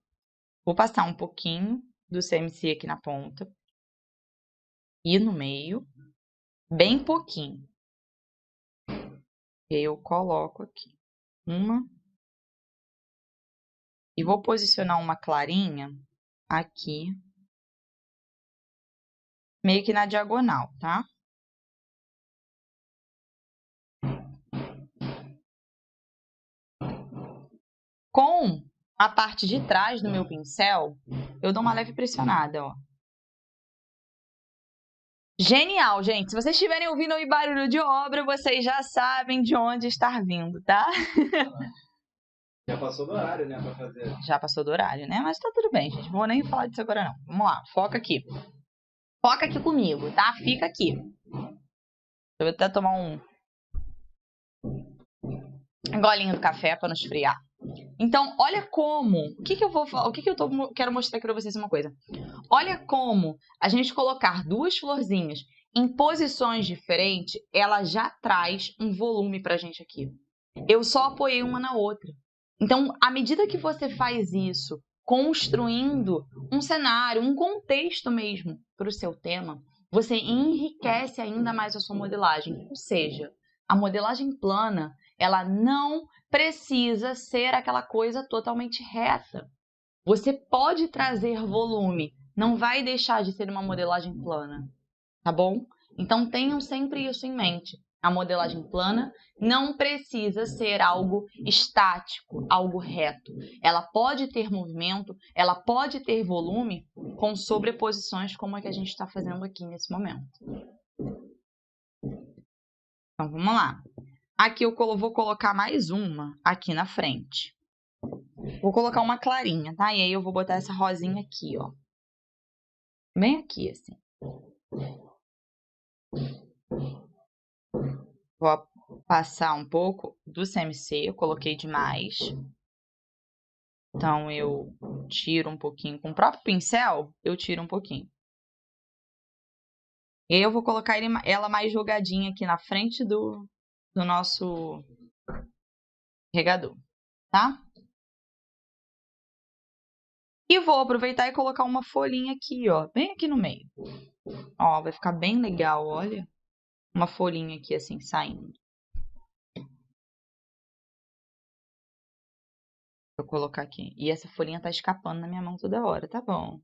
Vou passar um pouquinho do CMC aqui na ponta e no meio, bem pouquinho. Eu coloco aqui uma e vou posicionar uma clarinha aqui, meio que na diagonal, tá? Com a parte de trás do meu pincel, eu dou uma leve pressionada, ó. Genial, gente! Se vocês estiverem ouvindo aí barulho de obra, vocês já sabem de onde está vindo, tá? Já passou do horário, né, pra fazer. Já passou do horário, né? Mas tá tudo bem, gente. Não vou nem falar disso agora, não. Vamos lá, foca aqui. Foca aqui comigo, tá? Fica aqui. Eu vou até tomar um golinho do café para não esfriar. Então, olha como... Quero mostrar aqui pra vocês uma coisa. Olha como a gente colocar duas florzinhas em posições diferentes, ela já traz um volume pra gente aqui. Eu só apoiei uma na outra. Então, à medida que você faz isso, construindo um cenário, um contexto mesmo para o seu tema, você enriquece ainda mais a sua modelagem. Ou seja, a modelagem plana, ela não precisa ser aquela coisa totalmente reta. Você pode trazer volume, não vai deixar de ser uma modelagem plana, tá bom? Então tenham sempre isso em mente. A modelagem plana não precisa ser algo estático, algo reto. Ela pode ter movimento, ela pode ter volume com sobreposições como a que a gente está fazendo aqui nesse momento. Então vamos lá. Aqui eu vou colocar mais uma aqui na frente. Vou colocar uma clarinha, tá? E aí eu vou botar essa rosinha aqui, ó. Bem aqui, assim. Vou passar um pouco do CMC, eu coloquei demais. Então, eu tiro um pouquinho. Com o próprio pincel, eu tiro um pouquinho. E aí eu vou colocar ela mais jogadinha aqui na frente do nosso regador, tá? E vou aproveitar e colocar uma folhinha aqui, ó, bem aqui no meio. Ó, vai ficar bem legal, olha. Uma folhinha aqui, assim, saindo. Vou colocar aqui. E essa folhinha tá escapando na minha mão toda hora, tá bom.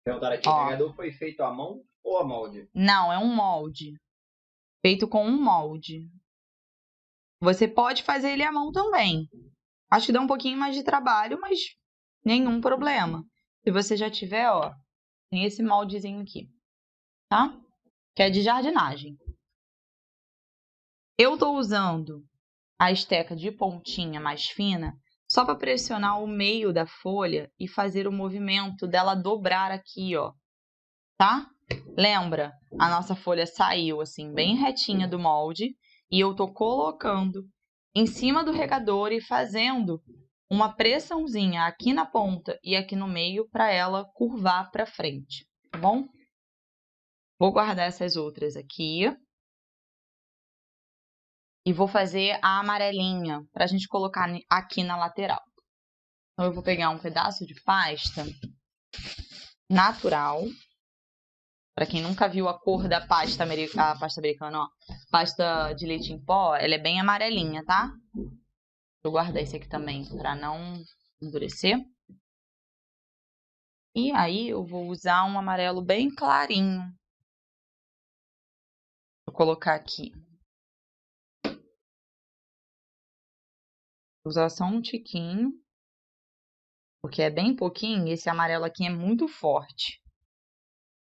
Perguntaram aqui, o regador foi feito à mão ou a molde? Não, é um molde. Feito com um molde. Você pode fazer ele à mão também. Acho que dá um pouquinho mais de trabalho, mas nenhum problema. Se você já tiver, ó, tem esse moldezinho aqui, tá? Que é de jardinagem. Eu tô usando a esteca de pontinha mais fina só para pressionar o meio da folha e fazer o movimento dela dobrar aqui, ó, tá? Lembra? A nossa folha saiu assim bem retinha do molde e eu tô colocando em cima do regador e fazendo uma pressãozinha aqui na ponta e aqui no meio para ela curvar para frente, tá bom? Vou guardar essas outras aqui. e vou fazer a amarelinha para a gente colocar aqui na lateral. Então, eu vou pegar um pedaço de pasta natural. Para quem nunca viu a cor da pasta americana, ó, pasta de leite em pó, ela é bem amarelinha, tá? Vou guardar esse aqui também para não endurecer. E aí eu vou usar um amarelo bem clarinho. Vou colocar aqui. Vou usar só um tiquinho, porque é bem pouquinho e esse amarelo aqui é muito forte.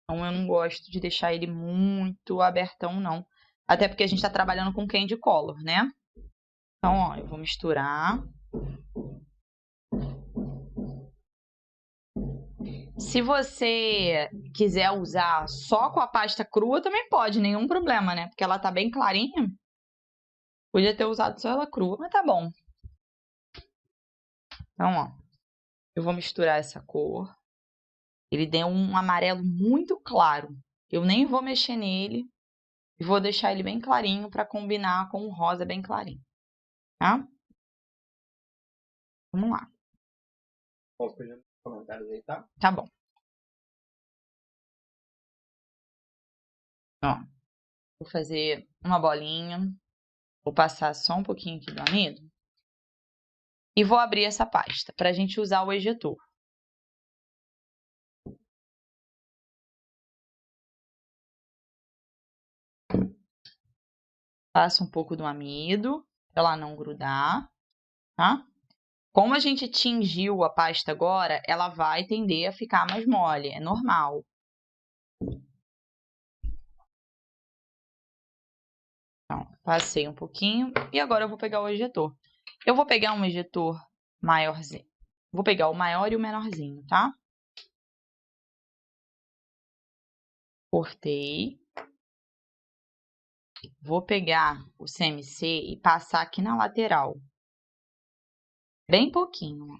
Então eu não gosto de deixar ele muito abertão, não. Até porque a gente está trabalhando com candy color, né? Então, ó, eu vou misturar. Se você quiser usar só com a pasta crua, também pode, nenhum problema, né? Porque ela tá bem clarinha. Podia ter usado só ela crua, mas tá bom. Então, ó, eu vou misturar essa cor. Ele deu um amarelo muito claro. Eu nem vou mexer nele. E vou deixar ele bem clarinho para combinar com o rosa bem clarinho, tá? Vamos lá. Posso pedir comentários aí, tá? Tá bom. Ó, vou fazer uma bolinha. Vou passar só um pouquinho aqui do amido. E vou abrir essa pasta para a gente usar o ejetor. Passa um pouco do amido para ela não grudar, tá? Como a gente tingiu a pasta agora, ela vai tender a ficar mais mole, é normal. Então, passei um pouquinho e agora eu vou pegar o ejetor. Eu vou pegar um ejetor maiorzinho. Vou pegar o maior e o menorzinho, tá? Cortei. Vou pegar o CMC e passar aqui na lateral. Bem pouquinho.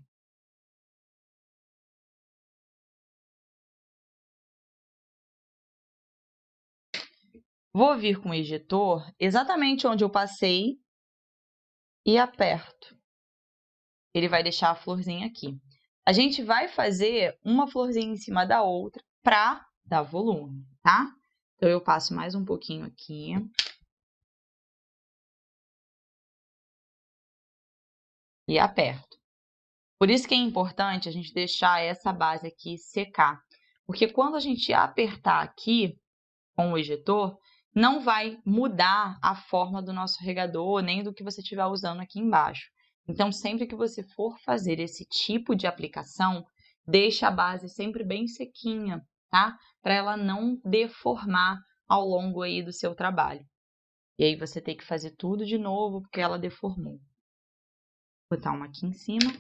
Vou vir com o ejetor exatamente onde eu passei e aperto. Ele vai deixar a florzinha aqui. A gente vai fazer uma florzinha em cima da outra para dar volume, tá? Então, eu passo mais um pouquinho aqui. E aperto. Por isso que é importante a gente deixar essa base aqui secar. Porque quando a gente apertar aqui com o ejetor, não vai mudar a forma do nosso regador, nem do que você estiver usando aqui embaixo. Então, sempre que você for fazer esse tipo de aplicação, deixa a base sempre bem sequinha, tá? Para ela não deformar ao longo aí do seu trabalho. E aí você tem que fazer tudo de novo, porque ela deformou. Vou botar uma aqui em cima.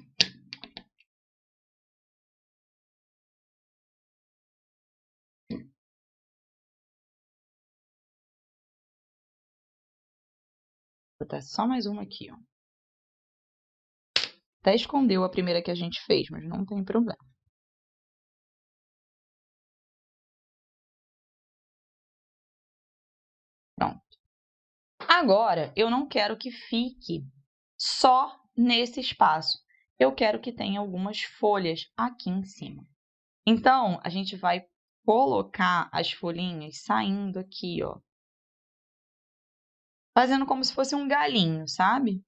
Vou botar só mais uma aqui, ó. Até escondeu a primeira que a gente fez, mas não tem problema. Pronto. Agora, eu não quero que fique só nesse espaço. Eu quero que tenha algumas folhas aqui em cima. Então, a gente vai colocar as folhinhas saindo aqui, ó. Fazendo como se fosse um galinho, sabe?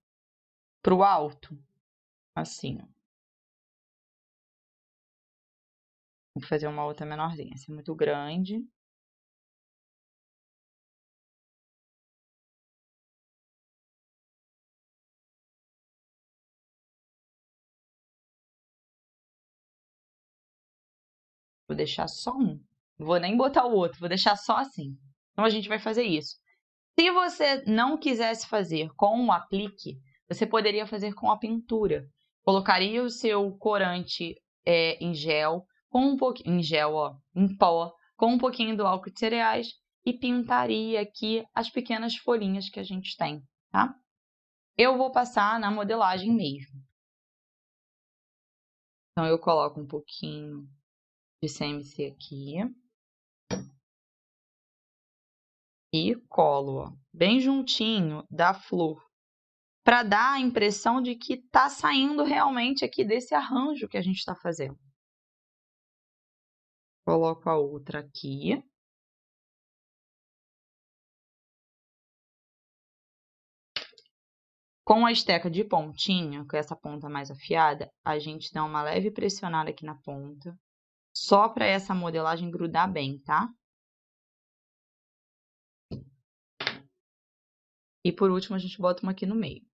Pro alto. Assim, ó. Vou fazer uma outra menorzinha. Essa é muito grande. Vou deixar só um. Não vou nem botar o outro, vou deixar só assim. Então, a gente vai fazer isso. Se você não quisesse fazer com o aplique, você poderia fazer com a pintura. Colocaria o seu corante em gel, com um pouquinho, em gel, ó, em pó, com um pouquinho do álcool de cereais e pintaria aqui as pequenas folhinhas que a gente tem, tá? Eu vou passar na modelagem mesmo. Então, eu coloco um pouquinho de CMC aqui. E colo, ó, bem juntinho da flor, para dar a impressão de que tá saindo realmente aqui desse arranjo que a gente está fazendo. Coloco a outra aqui. Com a esteca de pontinha, com essa ponta mais afiada, a gente dá uma leve pressionada aqui na ponta, só para essa modelagem grudar bem, tá? E por último, a gente bota uma aqui no meio.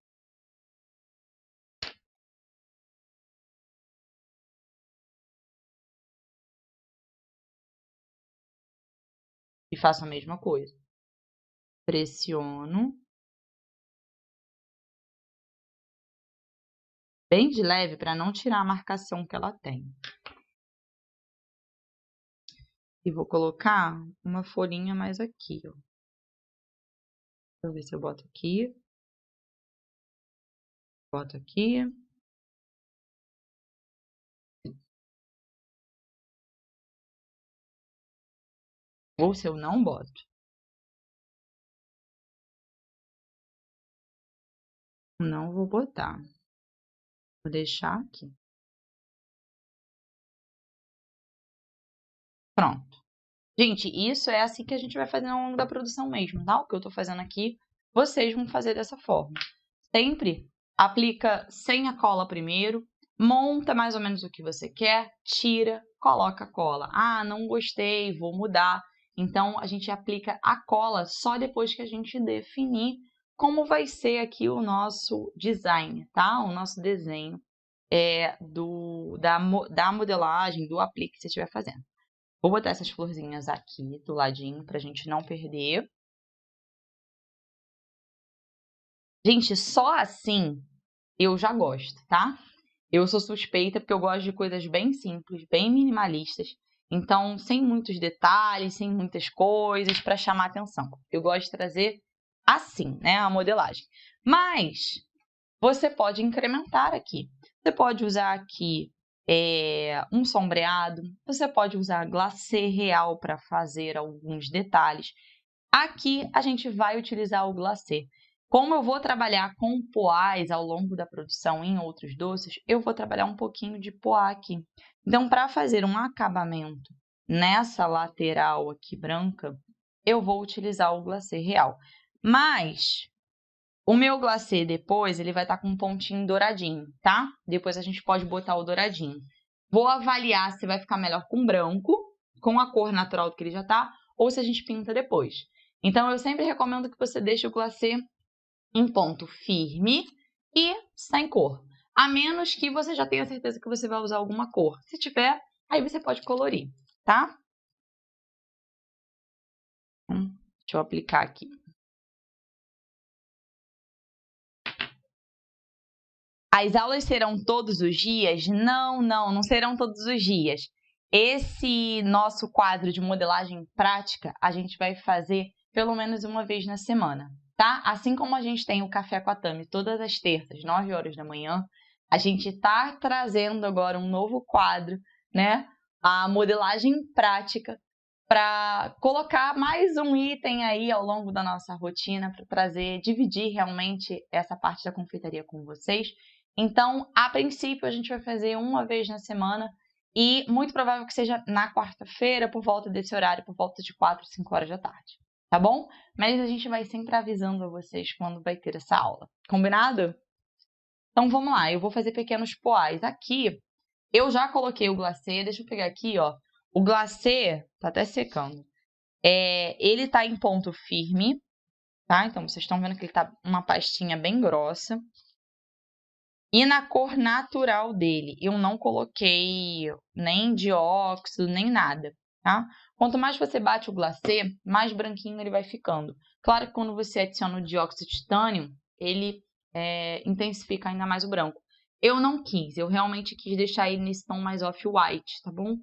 E faço a mesma coisa. Pressiono. Bem de leve para não tirar a marcação que ela tem. E vou colocar uma folhinha mais aqui, ó. Deixa eu ver se eu boto aqui. Boto aqui. Ou se eu não boto. Não vou botar. Vou deixar aqui. Pronto. Gente, isso é assim que a gente vai fazer ao longo da produção mesmo, tá? O que eu tô fazendo aqui, vocês vão fazer dessa forma. Sempre aplica sem a cola primeiro, monta mais ou menos o que você quer, tira, coloca a cola. Ah, não gostei, vou mudar. Então, a gente aplica a cola só depois que a gente definir como vai ser aqui o nosso design, tá? O nosso desenho da modelagem, do aplique que você estiver fazendo. Vou botar essas florzinhas aqui do ladinho pra gente não perder. Gente, só assim eu já gosto, tá? Eu sou suspeita porque eu gosto de coisas bem simples, bem minimalistas. Então, sem muitos detalhes, sem muitas coisas para chamar atenção. Eu gosto de trazer assim, né, a modelagem. Mas você pode incrementar aqui. Você pode usar aqui um sombreado, você pode usar glacê real para fazer alguns detalhes. Aqui a gente vai utilizar o glacê. Como eu vou trabalhar com poás ao longo da produção em outros doces, eu vou trabalhar um pouquinho de poá aqui. Então, para fazer um acabamento nessa lateral aqui branca, eu vou utilizar o glacê real. Mas o meu glacê depois, ele vai estar com um pontinho douradinho, tá? Depois a gente pode botar o douradinho. Vou avaliar se vai ficar melhor com branco, com a cor natural do que ele já tá, ou se a gente pinta depois. Então, eu sempre recomendo que você deixe o glacê em ponto firme e sem cor. A menos que você já tenha certeza que você vai usar alguma cor. Se tiver, aí você pode colorir, tá? Deixa eu aplicar aqui. As aulas serão todos os dias? Não serão todos os dias. Esse nosso quadro de modelagem prática, a gente vai fazer pelo menos uma vez na semana, tá? Assim como a gente tem o Café com a Tami todas as terças, 9 horas da manhã, a gente está trazendo agora um novo quadro, né? A modelagem prática, para colocar mais um item aí ao longo da nossa rotina, para trazer, dividir realmente essa parte da confeitaria com vocês. Então, a princípio, a gente vai fazer uma vez na semana e muito provável que seja na quarta-feira, por volta desse horário, por volta de 4, 5 horas da tarde, tá bom? Mas a gente vai sempre avisando a vocês quando vai ter essa aula, combinado? Então, vamos lá, eu vou fazer pequenos poás. Aqui, eu já coloquei o glacê, deixa eu pegar aqui, ó. O glacê tá até secando. Ele tá em ponto firme, tá? Então, vocês estão vendo que ele tá uma pastinha bem grossa. E na cor natural dele, eu não coloquei nem dióxido, nem nada, tá? Quanto mais você bate o glacê, mais branquinho ele vai ficando. Claro que quando você adiciona o dióxido de titânio, ele intensifica ainda mais o branco. Eu não quis, eu realmente quis deixar ele nesse tom mais off-white, tá bom?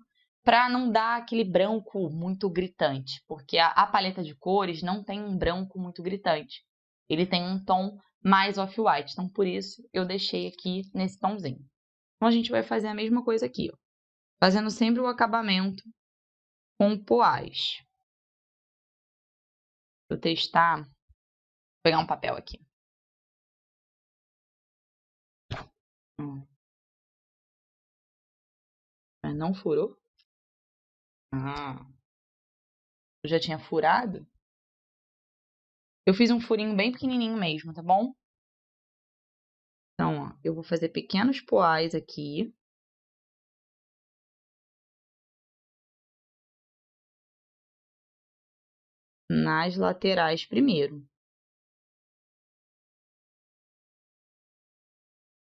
Para não dar aquele branco muito gritante, porque a paleta de cores não tem um branco muito gritante. Ele tem um tom mais off-white. Então, por isso, eu deixei aqui nesse tomzinho. Então, a gente vai fazer a mesma coisa aqui, ó. Fazendo sempre o acabamento com poás. eu testar. Vou pegar um papel aqui. Não furou? Eu já tinha furado. Eu fiz um furinho bem pequenininho mesmo, tá bom? Então, ó, eu vou fazer pequenos poás aqui. Nas laterais primeiro.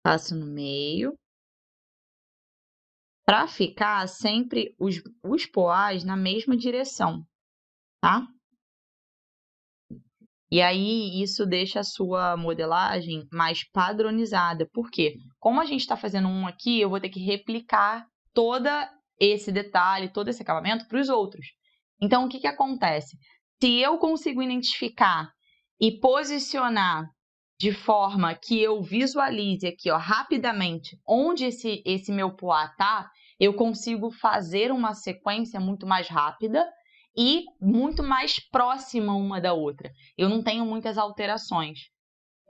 Passo no meio. Para ficar sempre os poás na mesma direção, tá? E aí, isso deixa a sua modelagem mais padronizada. Por quê? Como a gente está fazendo um aqui, eu vou ter que replicar todo esse detalhe, todo esse acabamento para os outros. Então, o que acontece? Se eu consigo identificar e posicionar de forma que eu visualize aqui, ó, rapidamente, onde esse meu poá tá, eu consigo fazer uma sequência muito mais rápida e muito mais próxima uma da outra. Eu não tenho muitas alterações.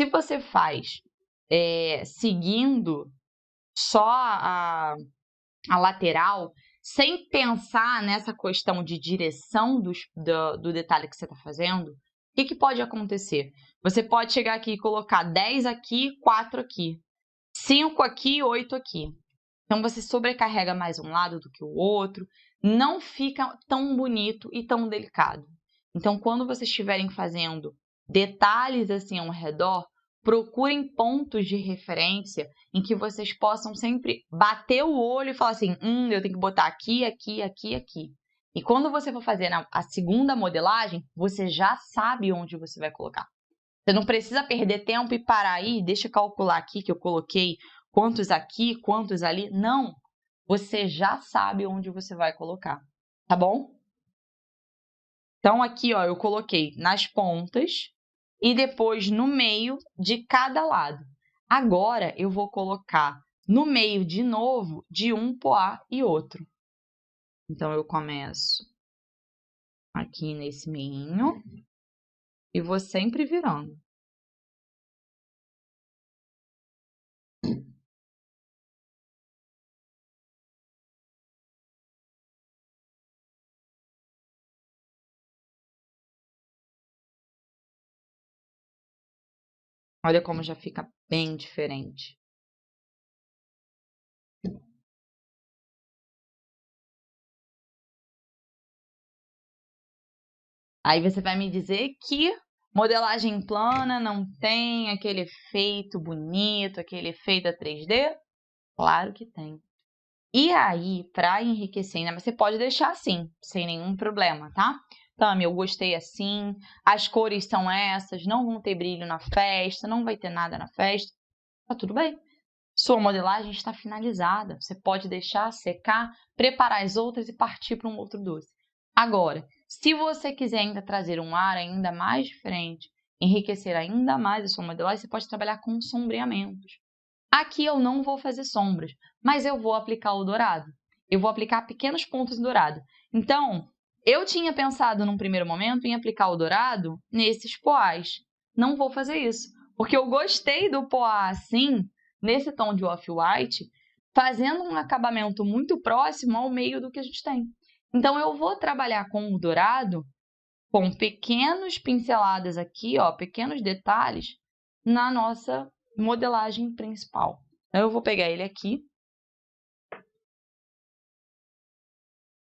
Se você faz seguindo só a lateral, sem pensar nessa questão de direção do detalhe que você está fazendo, o que pode acontecer? Você pode chegar aqui e colocar 10 aqui, 4 aqui, 5 aqui, 8 aqui. Então, você sobrecarrega mais um lado do que o outro, não fica tão bonito e tão delicado. Então, quando vocês estiverem fazendo detalhes assim ao redor, procurem pontos de referência em que vocês possam sempre bater o olho e falar assim, eu tenho que botar aqui, aqui, aqui, aqui. E quando você for fazer a segunda modelagem, você já sabe onde você vai colocar. Você não precisa perder tempo e parar aí, deixa eu calcular aqui que eu coloquei quantos aqui, quantos ali. Não, você já sabe onde você vai colocar, tá bom? Então, aqui, ó, eu coloquei nas pontas e depois no meio de cada lado. Agora, eu vou colocar no meio de novo de um poá e outro. Então, eu começo aqui nesse meinho e vou sempre virando. Olha como já fica bem diferente. Aí você vai me dizer que modelagem plana não tem aquele efeito bonito, aquele efeito 3D? Claro que tem. E aí, para enriquecer ainda, você pode deixar assim, sem nenhum problema, tá? Tami, eu gostei assim, as cores são essas, não vão ter brilho na festa, não vai ter nada na festa. Tá tudo bem. Sua modelagem está finalizada. Você pode deixar secar, preparar as outras e partir para um outro doce. Agora, se você quiser ainda trazer um ar ainda mais diferente, enriquecer ainda mais a sua modelagem, você pode trabalhar com sombreamentos. Aqui eu não vou fazer sombras, mas eu vou aplicar o dourado. Eu vou aplicar pequenos pontos em dourado. Então, eu tinha pensado num primeiro momento em aplicar o dourado nesses poás. Não vou fazer isso, porque eu gostei do poá assim, nesse tom de off-white, fazendo um acabamento muito próximo ao meio do que a gente tem. Então, eu vou trabalhar com o dourado, com pequenas pinceladas aqui, ó, pequenos detalhes, na nossa modelagem principal. Então, eu vou pegar ele aqui.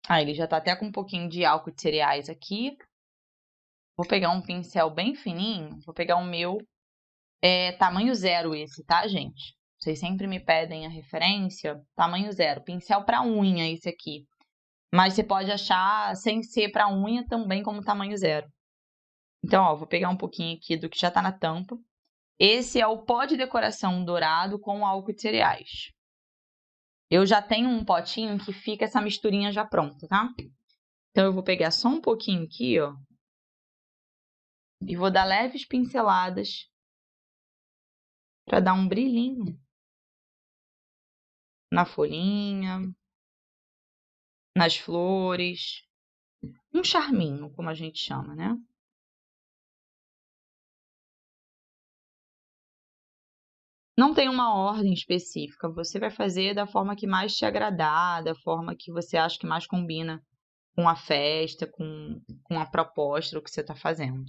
Ele já tá até com um pouquinho de álcool de cereais aqui. Vou pegar um pincel bem fininho. Vou pegar o meu tamanho 0 esse, tá, gente? Vocês sempre me pedem a referência. Tamanho 0. Pincel para unha esse aqui. Mas você pode achar sem ser para unha também como tamanho 0. Então, ó, vou pegar um pouquinho aqui do que já tá na tampa. Esse é o pó de decoração dourado com álcool de cereais. Eu já tenho um potinho que fica essa misturinha já pronta, tá? Então, eu vou pegar só um pouquinho aqui, ó. E vou dar leves pinceladas para dar um brilhinho na folhinha, nas flores. Um charminho, como a gente chama, né? Não tem uma ordem específica, você vai fazer da forma que mais te agradar, da forma que você acha que mais combina com a festa, com a proposta, o que você está fazendo.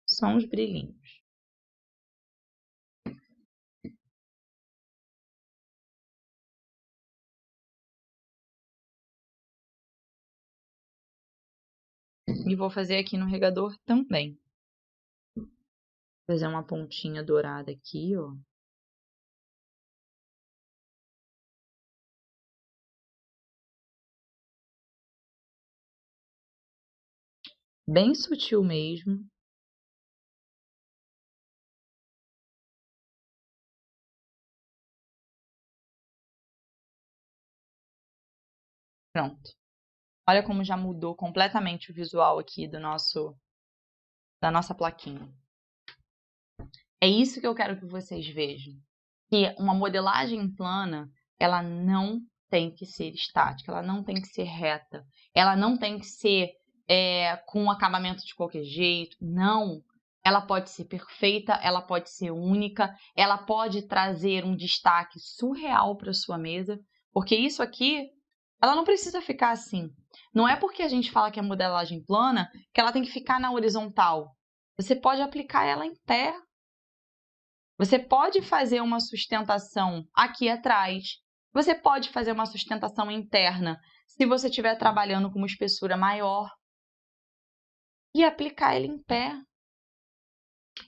São os brilhinhos. E vou fazer aqui no regador também. Vou fazer uma pontinha dourada aqui, ó. Bem sutil mesmo. Pronto. Olha como já mudou completamente o visual aqui da nossa plaquinha. É isso que eu quero que vocês vejam. Que uma modelagem plana, ela não tem que ser estática, ela não tem que ser reta, ela não tem que ser com um acabamento de qualquer jeito. Não. Ela pode ser perfeita, ela pode ser única, ela pode trazer um destaque surreal para sua mesa, porque isso aqui, ela não precisa ficar assim. Não é porque a gente fala que é modelagem plana que ela tem que ficar na horizontal. Você pode aplicar ela em pé. Você pode fazer uma sustentação aqui atrás. Você pode fazer uma sustentação interna se você estiver trabalhando com uma espessura maior. E aplicar ele em pé.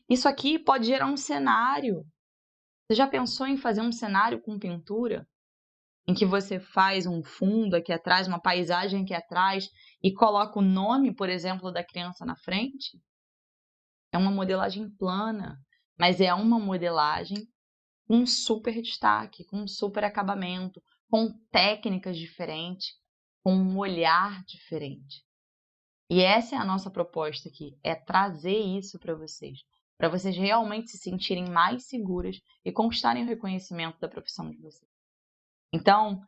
Isso aqui pode gerar um cenário. Você já pensou em fazer um cenário com pintura? Em que você faz um fundo aqui atrás, uma paisagem aqui atrás e coloca o nome, por exemplo, da criança na frente? É uma modelagem plana, mas é uma modelagem com um super destaque, com um super acabamento, com técnicas diferentes, com um olhar diferente. E essa é a nossa proposta aqui, é trazer isso para vocês realmente se sentirem mais seguras e conquistarem o reconhecimento da profissão de vocês. Então,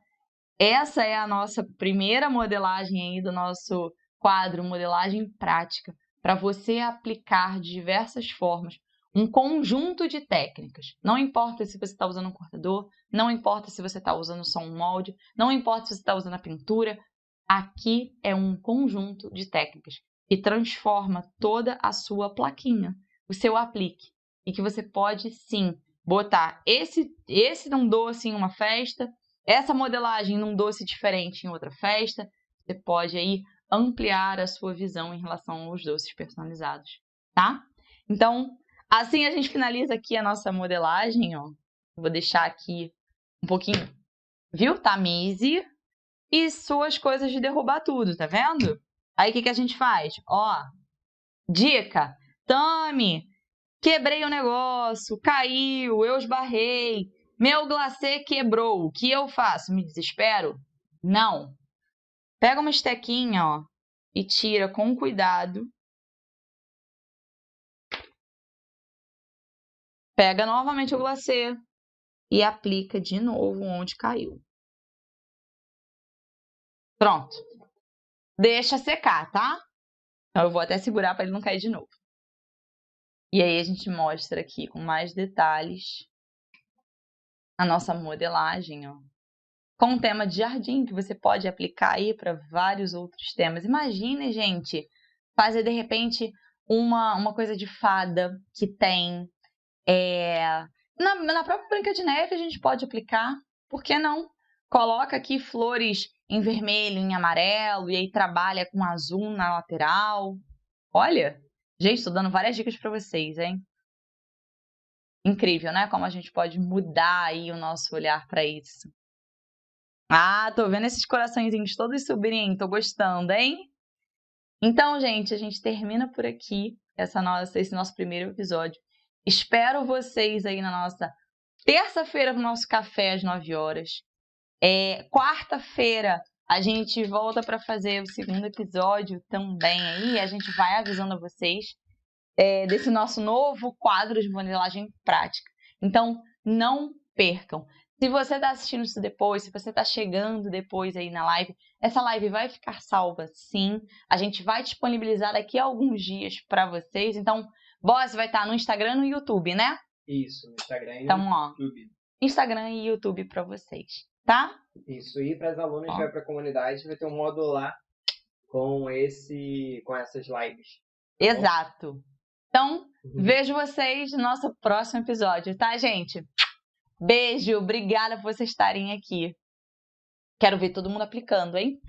essa é a nossa primeira modelagem aí do nosso quadro Modelagem Prática, para você aplicar de diversas formas um conjunto de técnicas. Não importa se você está usando um cortador, não importa se você está usando só um molde, não importa se você está usando a pintura. Aqui é um conjunto de técnicas que transforma toda a sua plaquinha, o seu aplique. E que você pode, sim, botar esse num doce em uma festa, essa modelagem num doce diferente em outra festa. Você pode aí ampliar a sua visão em relação aos doces personalizados, tá? Então, assim a gente finaliza aqui a nossa modelagem, ó. Vou deixar aqui um pouquinho, viu? Tamize e suas coisas de derrubar tudo, tá vendo? Aí o que a gente faz? Ó, dica, Tami, quebrei o negócio, caiu, eu esbarrei, meu glacê quebrou, o que eu faço? Me desespero? Não. Pega uma estequinha, ó, e tira com cuidado. Pega novamente o glacê e aplica de novo onde caiu. Pronto. Deixa secar, tá? Então eu vou até segurar para ele não cair de novo. E aí a gente mostra aqui com mais detalhes a nossa modelagem, ó, com um tema de jardim que você pode aplicar aí para vários outros temas. Imagine, gente, fazer de repente uma coisa de fada que tem na própria Branca de Neve a gente pode aplicar. Por que não? Coloca aqui flores em vermelho, em amarelo e aí trabalha com azul na lateral. Olha, gente, estou dando várias dicas para vocês, hein? Incrível, né? Como a gente pode mudar aí o nosso olhar para isso. Ah, tô vendo esses coraçõezinhos todos subirem, tô gostando, hein? Então, gente, a gente termina por aqui esse nosso primeiro episódio. Espero vocês aí na nossa terça-feira no nosso café às 9 horas. Quarta-feira a gente volta para fazer o segundo episódio também aí. A gente vai avisando a vocês desse nosso novo quadro de modelagem prática. Então, não percam. Se você está assistindo isso depois, se você está chegando depois aí na live, essa live vai ficar salva, sim. A gente vai disponibilizar daqui a alguns dias para vocês. Então, Boss vai estar no Instagram e no YouTube, né? Isso, no Instagram e no Então, ó, YouTube. Instagram e YouTube para vocês, tá? Isso, e para as alunas que vai para a comunidade, vai ter um módulo lá com essas lives. Tá Exato. Então, vejo vocês no nosso próximo episódio, tá, gente? Beijo, obrigada por vocês estarem aqui. Quero ver todo mundo aplicando, hein?